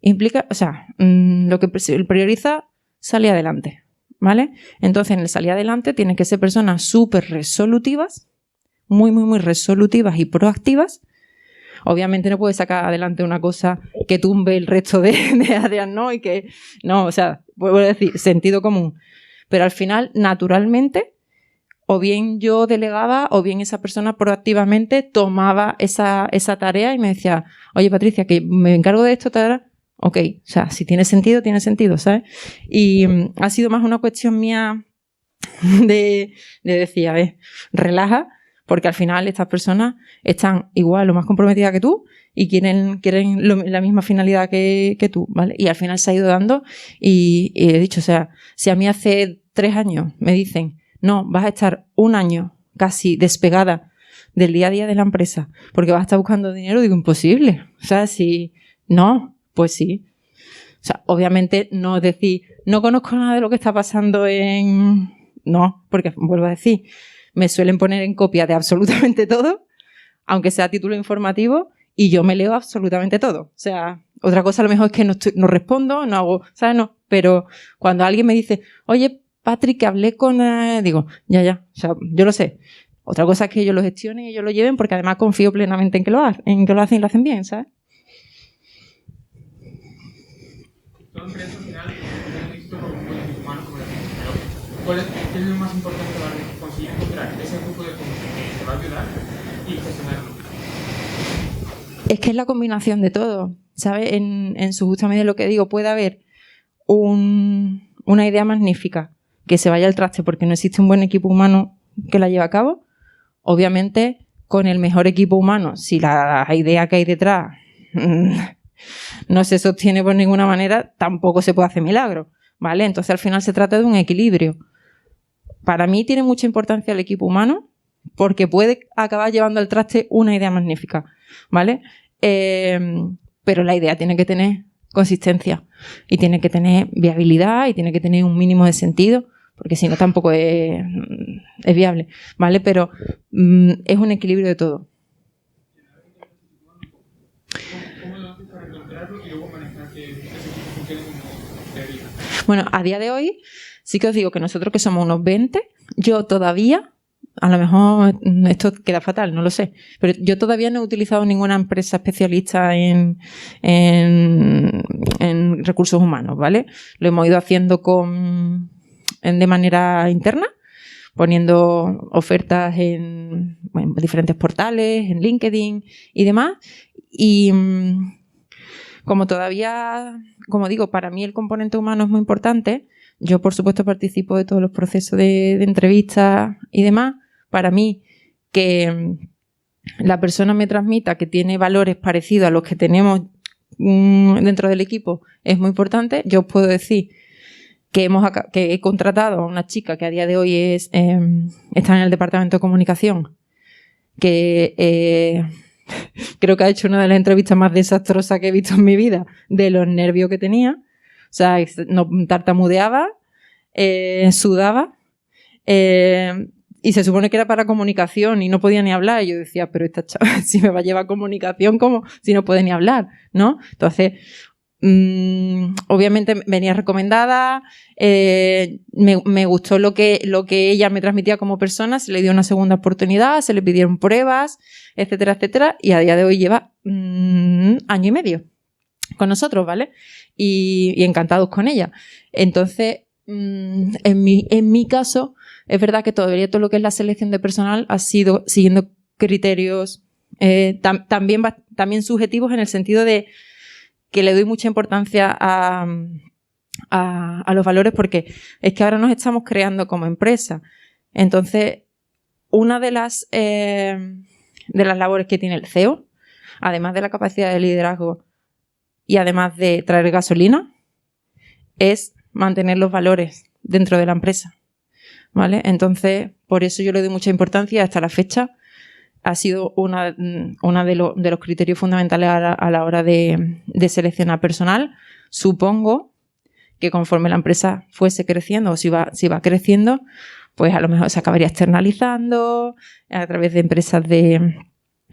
Implica, o sea, lo que prioriza salir adelante, ¿vale? Entonces, en el salir adelante tienen que ser personas súper resolutivas, muy, muy, muy resolutivas y proactivas. Obviamente no puedes sacar adelante una cosa que tumbe el resto de áreas, ¿no? Y que, no, o sea, vuelvo a decir, sentido común. Pero al final, naturalmente, o bien yo delegaba, o bien esa persona proactivamente tomaba esa tarea y me decía, oye, Patricia, que me encargo de esto, ok, o sea, si tiene sentido, ¿sabes? Y ha sido más una cuestión mía de decir, a ver, relaja, porque al final estas personas están igual o más comprometidas que tú y quieren la misma finalidad que tú, ¿vale? Y al final se ha ido dando y he dicho, o sea, si a mí hace 3 años me dicen, no, vas a estar 1 año casi despegada del día a día de la empresa porque vas a estar buscando dinero, digo, imposible. O sea, si no, pues sí. O sea, obviamente no es decir, no conozco nada de lo que está pasando No, porque vuelvo a decir, me suelen poner en copia de absolutamente todo, aunque sea a título informativo, y yo me leo absolutamente todo. O sea, otra cosa a lo mejor es que no respondo, no hago, ¿sabes? No, pero cuando alguien me dice, oye, Patrick, que hablé con... digo, ya, o sea, yo lo sé. Otra cosa es que ellos lo gestionen y ellos lo lleven, porque además confío plenamente en que lo hacen y lo hacen bien, ¿sabes? Todo empresa al final es visto como un buen equipo humano, como decís, pero ¿qué es lo más importante para conseguir encontrar ese grupo de gente que te va a ayudar y gestionarlo? Es que es la combinación de todo, ¿sabes? En su justa medida lo que digo, puede haber una idea magnífica que se vaya al traste porque no existe un buen equipo humano que la lleve a cabo. Obviamente, con el mejor equipo humano, si la idea que hay detrás no se sostiene por ninguna manera, tampoco se puede hacer milagro, ¿vale? Entonces, al final se trata de un equilibrio. Para mí tiene mucha importancia el equipo humano porque puede acabar llevando al traste una idea magnífica, ¿vale? Pero la idea tiene que tener consistencia y tiene que tener viabilidad y tiene que tener un mínimo de sentido, porque si no tampoco es viable, ¿vale? Pero es un equilibrio de todo. ¿Cómo lo haces para encontrarlo y luego manejar que ese equipo funcione como debería? Bueno, a día de hoy sí que os digo que nosotros que somos unos 20, yo todavía, a lo mejor esto queda fatal, no lo sé, pero yo todavía no he utilizado ninguna empresa especialista en recursos humanos, ¿vale? Lo hemos ido haciendo de manera interna, poniendo ofertas en diferentes portales, en LinkedIn y demás. Y como digo, para mí el componente humano es muy importante. Yo, por supuesto, participo de todos los procesos de entrevistas y demás. Para mí, que la persona me transmita que tiene valores parecidos a los que tenemos dentro del equipo es muy importante. Yo os puedo decir que he contratado a una chica que a día de hoy está en el departamento de comunicación, que creo que ha hecho una de las entrevistas más desastrosas que he visto en mi vida, de los nervios que tenía. O sea, no tartamudeaba, sudaba, y se supone que era para comunicación y no podía ni hablar. Y yo decía, pero esta chava, si me va a llevar comunicación, ¿cómo? Si no puede ni hablar, ¿no? Entonces, obviamente venía recomendada, me gustó lo que ella me transmitía como persona, se le dio una segunda oportunidad, se le pidieron pruebas, etcétera, etcétera, y a día de hoy lleva 1 año y medio con nosotros, ¿vale? Y encantados con ella. Entonces, en mi caso, es verdad que todavía todo lo que es la selección de personal ha sido siguiendo criterios también subjetivos en el sentido de que le doy mucha importancia a los valores, porque es que ahora nos estamos creando como empresa. Entonces, una de las labores que tiene el CEO, además de la capacidad de liderazgo y además de traer gasolina, es mantener los valores dentro de la empresa, ¿vale? Entonces, por eso yo le doy mucha importancia. Hasta la fecha ha sido una de los criterios fundamentales a la hora de seleccionar personal. Supongo que conforme la empresa fuese creciendo, o si va creciendo, pues a lo mejor se acabaría externalizando a través de empresas de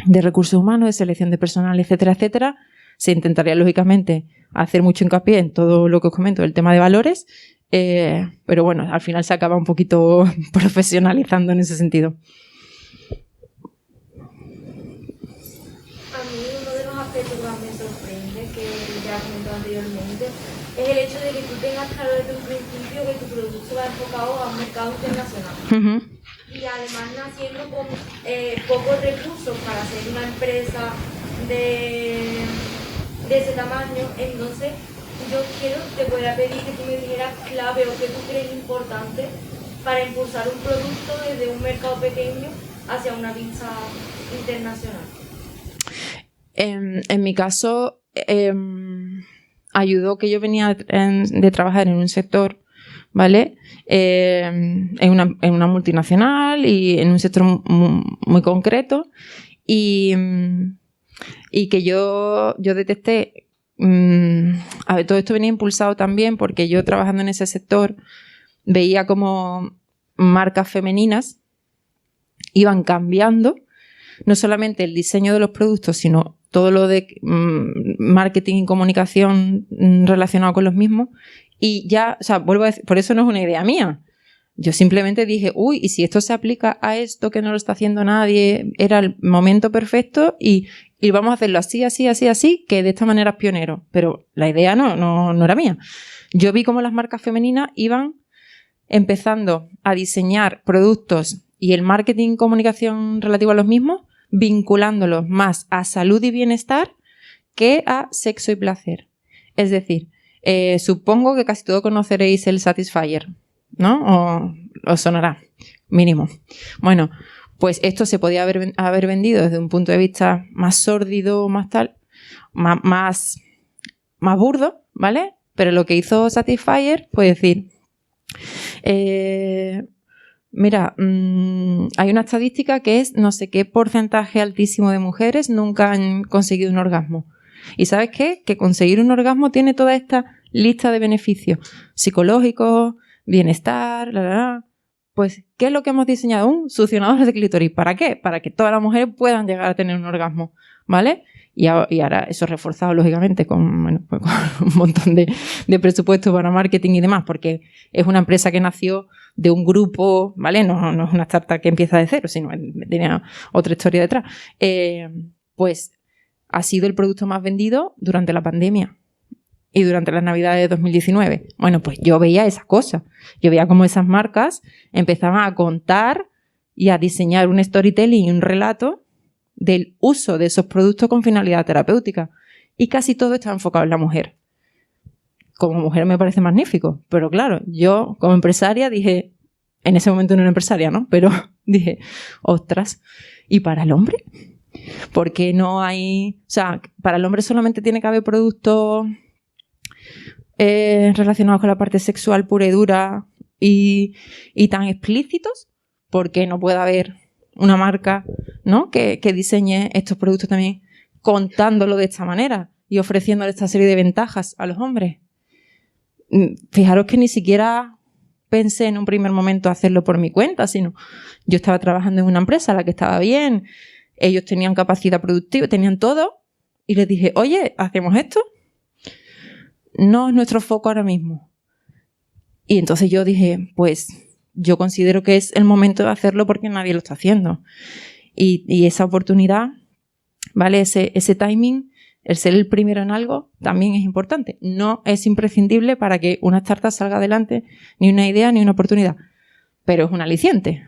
recursos humanos, de selección de personal, etcétera, etcétera. Se intentaría, lógicamente, hacer mucho hincapié en todo lo que os comento, el tema de valores, pero bueno, al final se acaba un poquito profesionalizando en ese sentido. A mí uno de los aspectos que más me sorprende, que ya he comentado anteriormente, es el hecho de que tú tengas claro desde un principio que tu producto va enfocado a un mercado internacional. Y además naciendo con pocos recursos para ser una empresa de ese tamaño. Entonces yo te podría pedir que tú me dijeras clave o que tú crees importante para impulsar un producto desde un mercado pequeño hacia una vista internacional. En mi caso, ayudó que yo venía de trabajar en un sector, ¿vale? En una multinacional y en un sector muy concreto, y que yo detecté. A ver, todo esto venía impulsado también porque yo, trabajando en ese sector, veía como marcas femeninas iban cambiando no solamente el diseño de los productos, sino todo lo de marketing y comunicación relacionado con los mismos. Y ya, o sea, vuelvo a decir, por eso no es una idea mía. Yo simplemente dije, uy, y si esto se aplica a esto que no lo está haciendo nadie, era el momento perfecto y vamos a hacerlo así, así, así, así, que de esta manera es pionero. Pero la idea no era mía. Yo vi cómo las marcas femeninas iban empezando a diseñar productos y el marketing y comunicación relativo a los mismos, vinculándolos más a salud y bienestar que a sexo y placer. Es decir, supongo que casi todos conoceréis el Satisfyer, ¿no? O os sonará, mínimo. Bueno, pues esto se podía haber vendido desde un punto de vista más sórdido, más tal, más burdo, ¿vale? Pero lo que hizo Satisfyer fue decir, mira, hay una estadística que es no sé qué porcentaje altísimo de mujeres nunca han conseguido un orgasmo. ¿Y sabes qué? Que conseguir un orgasmo tiene toda esta lista de beneficios psicológicos, bienestar, Pues, ¿qué es lo que hemos diseñado? Un succionador de clítoris. ¿Para qué? Para que todas las mujeres puedan llegar a tener un orgasmo, ¿vale? Y ahora eso reforzado, lógicamente, con un montón de presupuesto para marketing y demás, porque es una empresa que nació de un grupo, ¿vale? No es una startup que empieza de cero, sino tenía otra historia detrás. Pues ha sido el producto más vendido durante la pandemia y durante las Navidades de 2019. Bueno, pues yo veía esa cosa. Yo veía cómo esas marcas empezaban a contar y a diseñar un storytelling y un relato del uso de esos productos con finalidad terapéutica. Y casi todo está enfocado en la mujer. Como mujer me parece magnífico. Pero claro, yo como empresaria dije, en ese momento no era empresaria, ¿no? Pero dije, ostras, ¿y para el hombre? ¿Por qué no hay...? O sea, para el hombre solamente tiene que haber productos relacionados con la parte sexual pura y dura y tan explícitos. ¿Por qué no puede haber una marca, ¿no? que diseñe estos productos también contándolo de esta manera y ofreciéndole esta serie de ventajas a los hombres? Fijaros que ni siquiera pensé en un primer momento hacerlo por mi cuenta, sino yo estaba trabajando en una empresa a la que estaba bien, ellos tenían capacidad productiva, tenían todo, y les dije, oye, ¿hacemos esto? No es nuestro foco ahora mismo. Y entonces yo dije, pues yo considero que es el momento de hacerlo porque nadie lo está haciendo. Y esa oportunidad, ¿vale? Ese timing, el ser el primero en algo, también es importante. No es imprescindible para que una startup salga adelante, ni una idea, ni una oportunidad. Pero es un aliciente.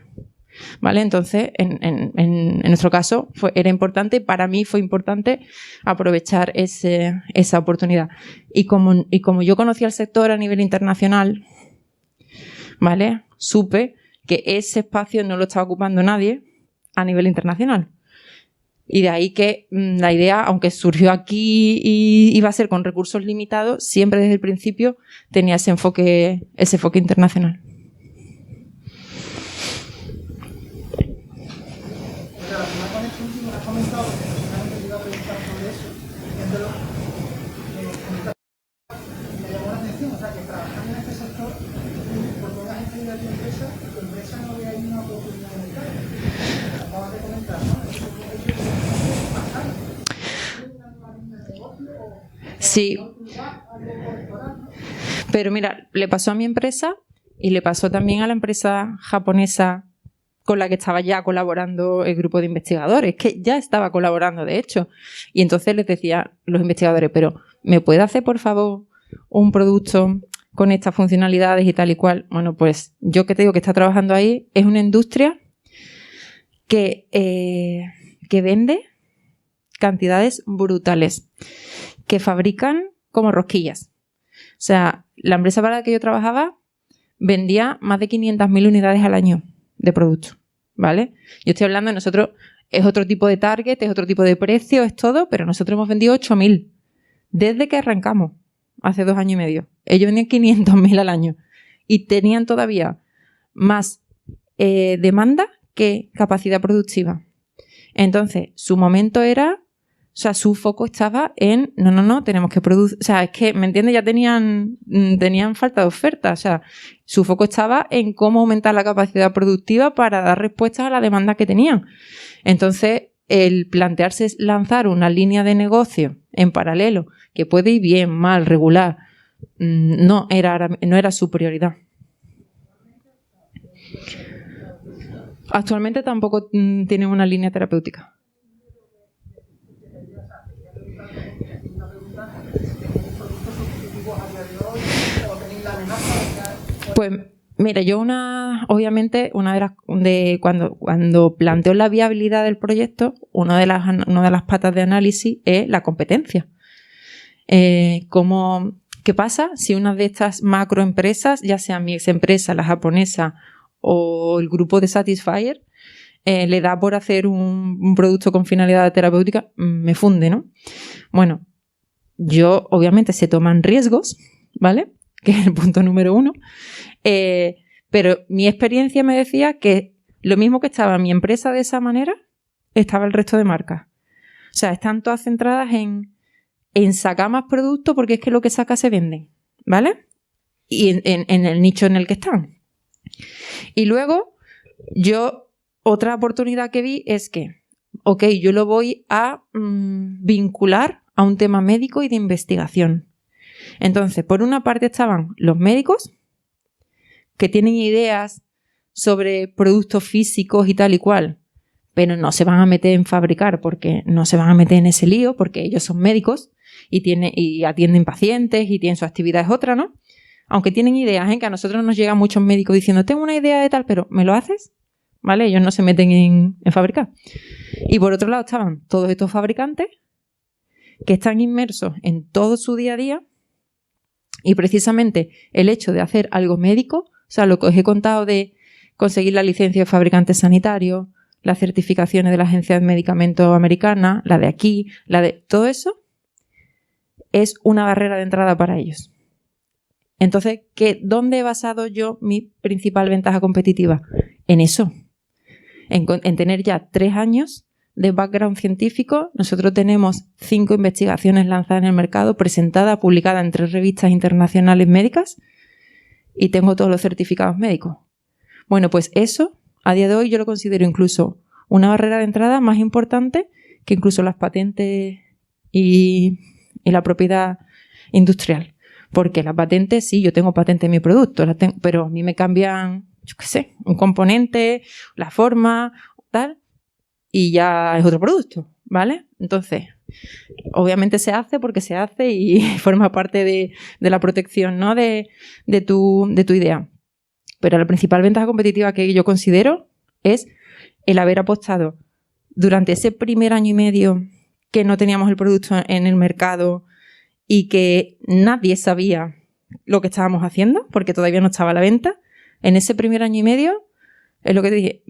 ¿vale? Entonces, en nuestro caso, era importante, para mí fue importante aprovechar esa oportunidad. Y como yo conocía el sector a nivel internacional, ¿vale? Supe que ese espacio no lo estaba ocupando nadie a nivel internacional. Y de ahí que la idea, aunque surgió aquí y iba a ser con recursos limitados, siempre desde el principio tenía ese enfoque internacional. Sí, pero mira, le pasó a mi empresa y le pasó también a la empresa japonesa con la que estaba ya colaborando el grupo de investigadores, que ya estaba colaborando de hecho. Y entonces les decía los investigadores, pero ¿me puede hacer por favor un producto con estas funcionalidades y tal y cual? Bueno, pues yo que te digo que está trabajando ahí, es una industria que vende cantidades brutales, que fabrican como rosquillas. O sea, la empresa para la que yo trabajaba vendía más de 500.000 unidades al año de producto, ¿vale? Yo estoy hablando de nosotros, es otro tipo de target, es otro tipo de precio, es todo, pero nosotros hemos vendido 8.000 desde que arrancamos, hace 2 años y medio. Ellos vendían 500.000 al año y tenían todavía más demanda que capacidad productiva. Entonces, su momento era, o sea, su foco estaba en, no, tenemos que producir, o sea, es que, ¿me entiendes? Ya tenían falta de oferta, o sea, su foco estaba en cómo aumentar la capacidad productiva para dar respuestas a la demanda que tenían. Entonces, el plantearse lanzar una línea de negocio en paralelo, que puede ir bien, mal, regular, no era su prioridad. Actualmente tampoco tienen una línea terapéutica. Pues mira, yo obviamente cuando planteo la viabilidad del proyecto, una de las patas de análisis es la competencia. ¿Qué pasa si una de estas macroempresas, ya sea mi ex empresa, la japonesa o el grupo de Satisfyer, le da por hacer un producto con finalidad terapéutica? Me funde, ¿no? Bueno, obviamente se toman riesgos, ¿vale? Que es el punto número 1. Pero mi experiencia me decía que lo mismo que estaba mi empresa de esa manera, estaba el resto de marcas. O sea, están todas centradas en sacar más productos porque es que lo que saca se vende, ¿vale? Y en el nicho en el que están. Y luego, otra oportunidad que vi es que, yo lo voy a vincular a un tema médico y de investigación. Entonces, por una parte estaban los médicos, que tienen ideas sobre productos físicos y tal y cual, pero no se van a meter en fabricar porque no se van a meter en ese lío, porque ellos son médicos y atienden pacientes y tienen su actividad es otra, ¿no? Aunque tienen ideas, que a nosotros nos llegan muchos médicos diciendo, tengo una idea de tal, pero ¿me lo haces? ¿Vale? Ellos no se meten en fabricar. Y por otro lado estaban todos estos fabricantes que están inmersos en todo su día a día. Y precisamente el hecho de hacer algo médico, o sea, lo que os he contado de conseguir la licencia de fabricante sanitario, las certificaciones de la Agencia de Medicamentos Americana, la de aquí, todo eso, es una barrera de entrada para ellos. Entonces, ¿dónde he basado yo mi principal ventaja competitiva? En eso, en tener ya 3 años de background científico. Nosotros tenemos 5 investigaciones lanzadas en el mercado, presentadas, publicadas en 3 revistas internacionales médicas y tengo todos los certificados médicos. Bueno, pues eso, a día de hoy yo lo considero incluso una barrera de entrada más importante que incluso las patentes y la propiedad industrial. Porque las patentes, sí, yo tengo patente en mi producto, pero a mí me cambian, yo qué sé, un componente, la forma, tal, y ya es otro producto, ¿vale? Entonces, obviamente se hace porque se hace y forma parte de la protección, ¿no? de tu idea. Pero la principal ventaja competitiva que yo considero es el haber apostado durante ese primer año y medio que no teníamos el producto en el mercado y que nadie sabía lo que estábamos haciendo, porque todavía no estaba a la venta. En ese primer año y medio, es lo que te dije,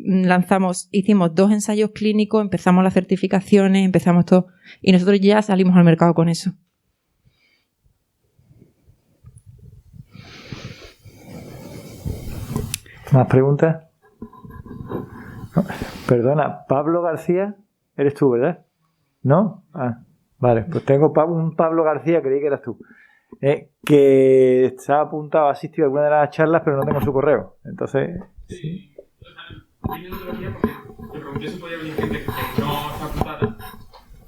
hicimos 2 ensayos clínicos, empezamos las certificaciones, empezamos todo, y nosotros ya salimos al mercado con eso. ¿Más preguntas? No. Perdona, Pablo García, eres tú, ¿verdad? ¿No? Ah, vale, pues tengo un Pablo García, creí que eras tú, que está apuntado, ha asistido a alguna de las charlas, pero no tengo su correo. Entonces, sí. Vine el otro día porque te pregunté si podía venir gente que no está apuntada,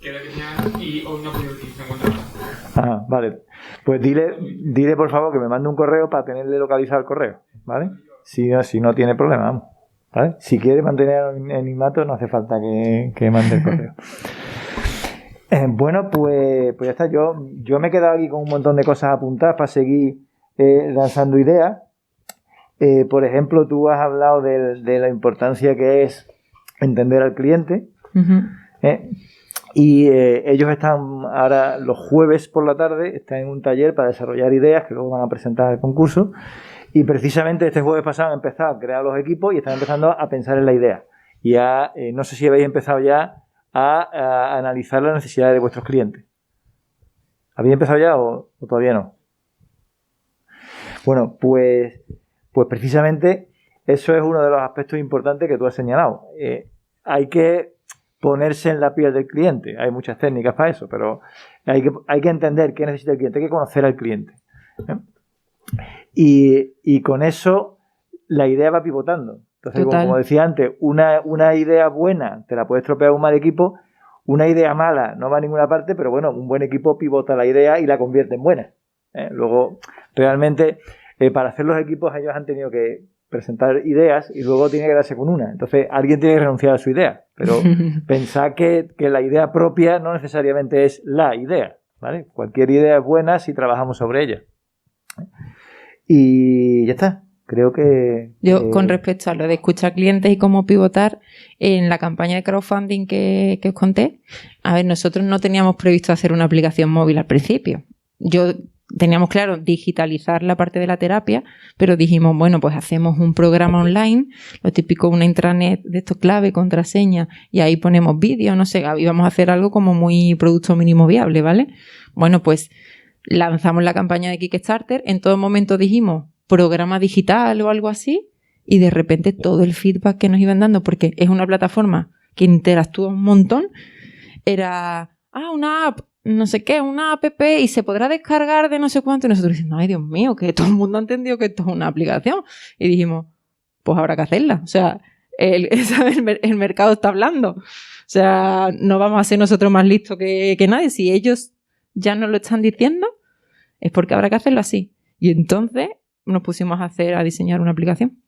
que era que tenía, y hoy no podía venir, se encuentra más. Ajá, vale. Pues dile por favor que me mande un correo para tenerle localizado el correo, ¿vale? Si no tiene problema, vamos. ¿Vale? Si quiere mantener el anonimato, no hace falta que mande el correo. Bueno, pues ya está. Yo me he quedado aquí con un montón de cosas apuntadas para seguir lanzando ideas. Por ejemplo, tú has hablado de la importancia que es entender al cliente. Uh-huh. Y ellos están ahora los jueves por la tarde, están en un taller para desarrollar ideas que luego van a presentar al concurso. Y precisamente este jueves pasado han empezado a crear los equipos y están empezando a pensar en la idea. Y no sé si habéis empezado ya a analizar las necesidades de vuestros clientes. ¿Habéis empezado ya o todavía no? Bueno, pues precisamente eso es uno de los aspectos importantes que tú has señalado. Hay que ponerse en la piel del cliente. Hay muchas técnicas para eso, pero hay que entender qué necesita el cliente, hay que conocer al cliente. Y con eso la idea va pivotando. Entonces, como decía antes, una idea buena te la puede estropear un mal equipo, una idea mala no va a ninguna parte, pero bueno, un buen equipo pivota la idea y la convierte en buena. Luego, realmente, para hacer los equipos ellos han tenido que presentar ideas y luego tiene que darse con una. Entonces, alguien tiene que renunciar a su idea, pero pensar que la idea propia no necesariamente es la idea, ¿vale? Cualquier idea es buena si trabajamos sobre ella. Y ya está. Creo que... Yo, con respecto a lo de escuchar clientes y cómo pivotar, en la campaña de crowdfunding que os conté, a ver, nosotros no teníamos previsto hacer una aplicación móvil al principio. Teníamos claro digitalizar la parte de la terapia, pero dijimos, bueno, pues hacemos un programa online, lo típico, una intranet de esto clave, contraseña, y ahí ponemos vídeos, no sé, íbamos a hacer algo como muy producto mínimo viable, ¿vale? Bueno, pues lanzamos la campaña de Kickstarter, en todo momento dijimos programa digital o algo así, y de repente todo el feedback que nos iban dando, porque es una plataforma que interactúa un montón, era, una app, no sé qué, una app, y se podrá descargar de no sé cuánto, y nosotros diciendo, ay Dios mío, que todo el mundo ha entendido que esto es una aplicación, y dijimos, pues habrá que hacerla, o sea, el mercado está hablando, o sea, no vamos a ser nosotros más listos que nadie, si ellos ya nos lo están diciendo, es porque habrá que hacerlo así. Y entonces nos pusimos a diseñar una aplicación.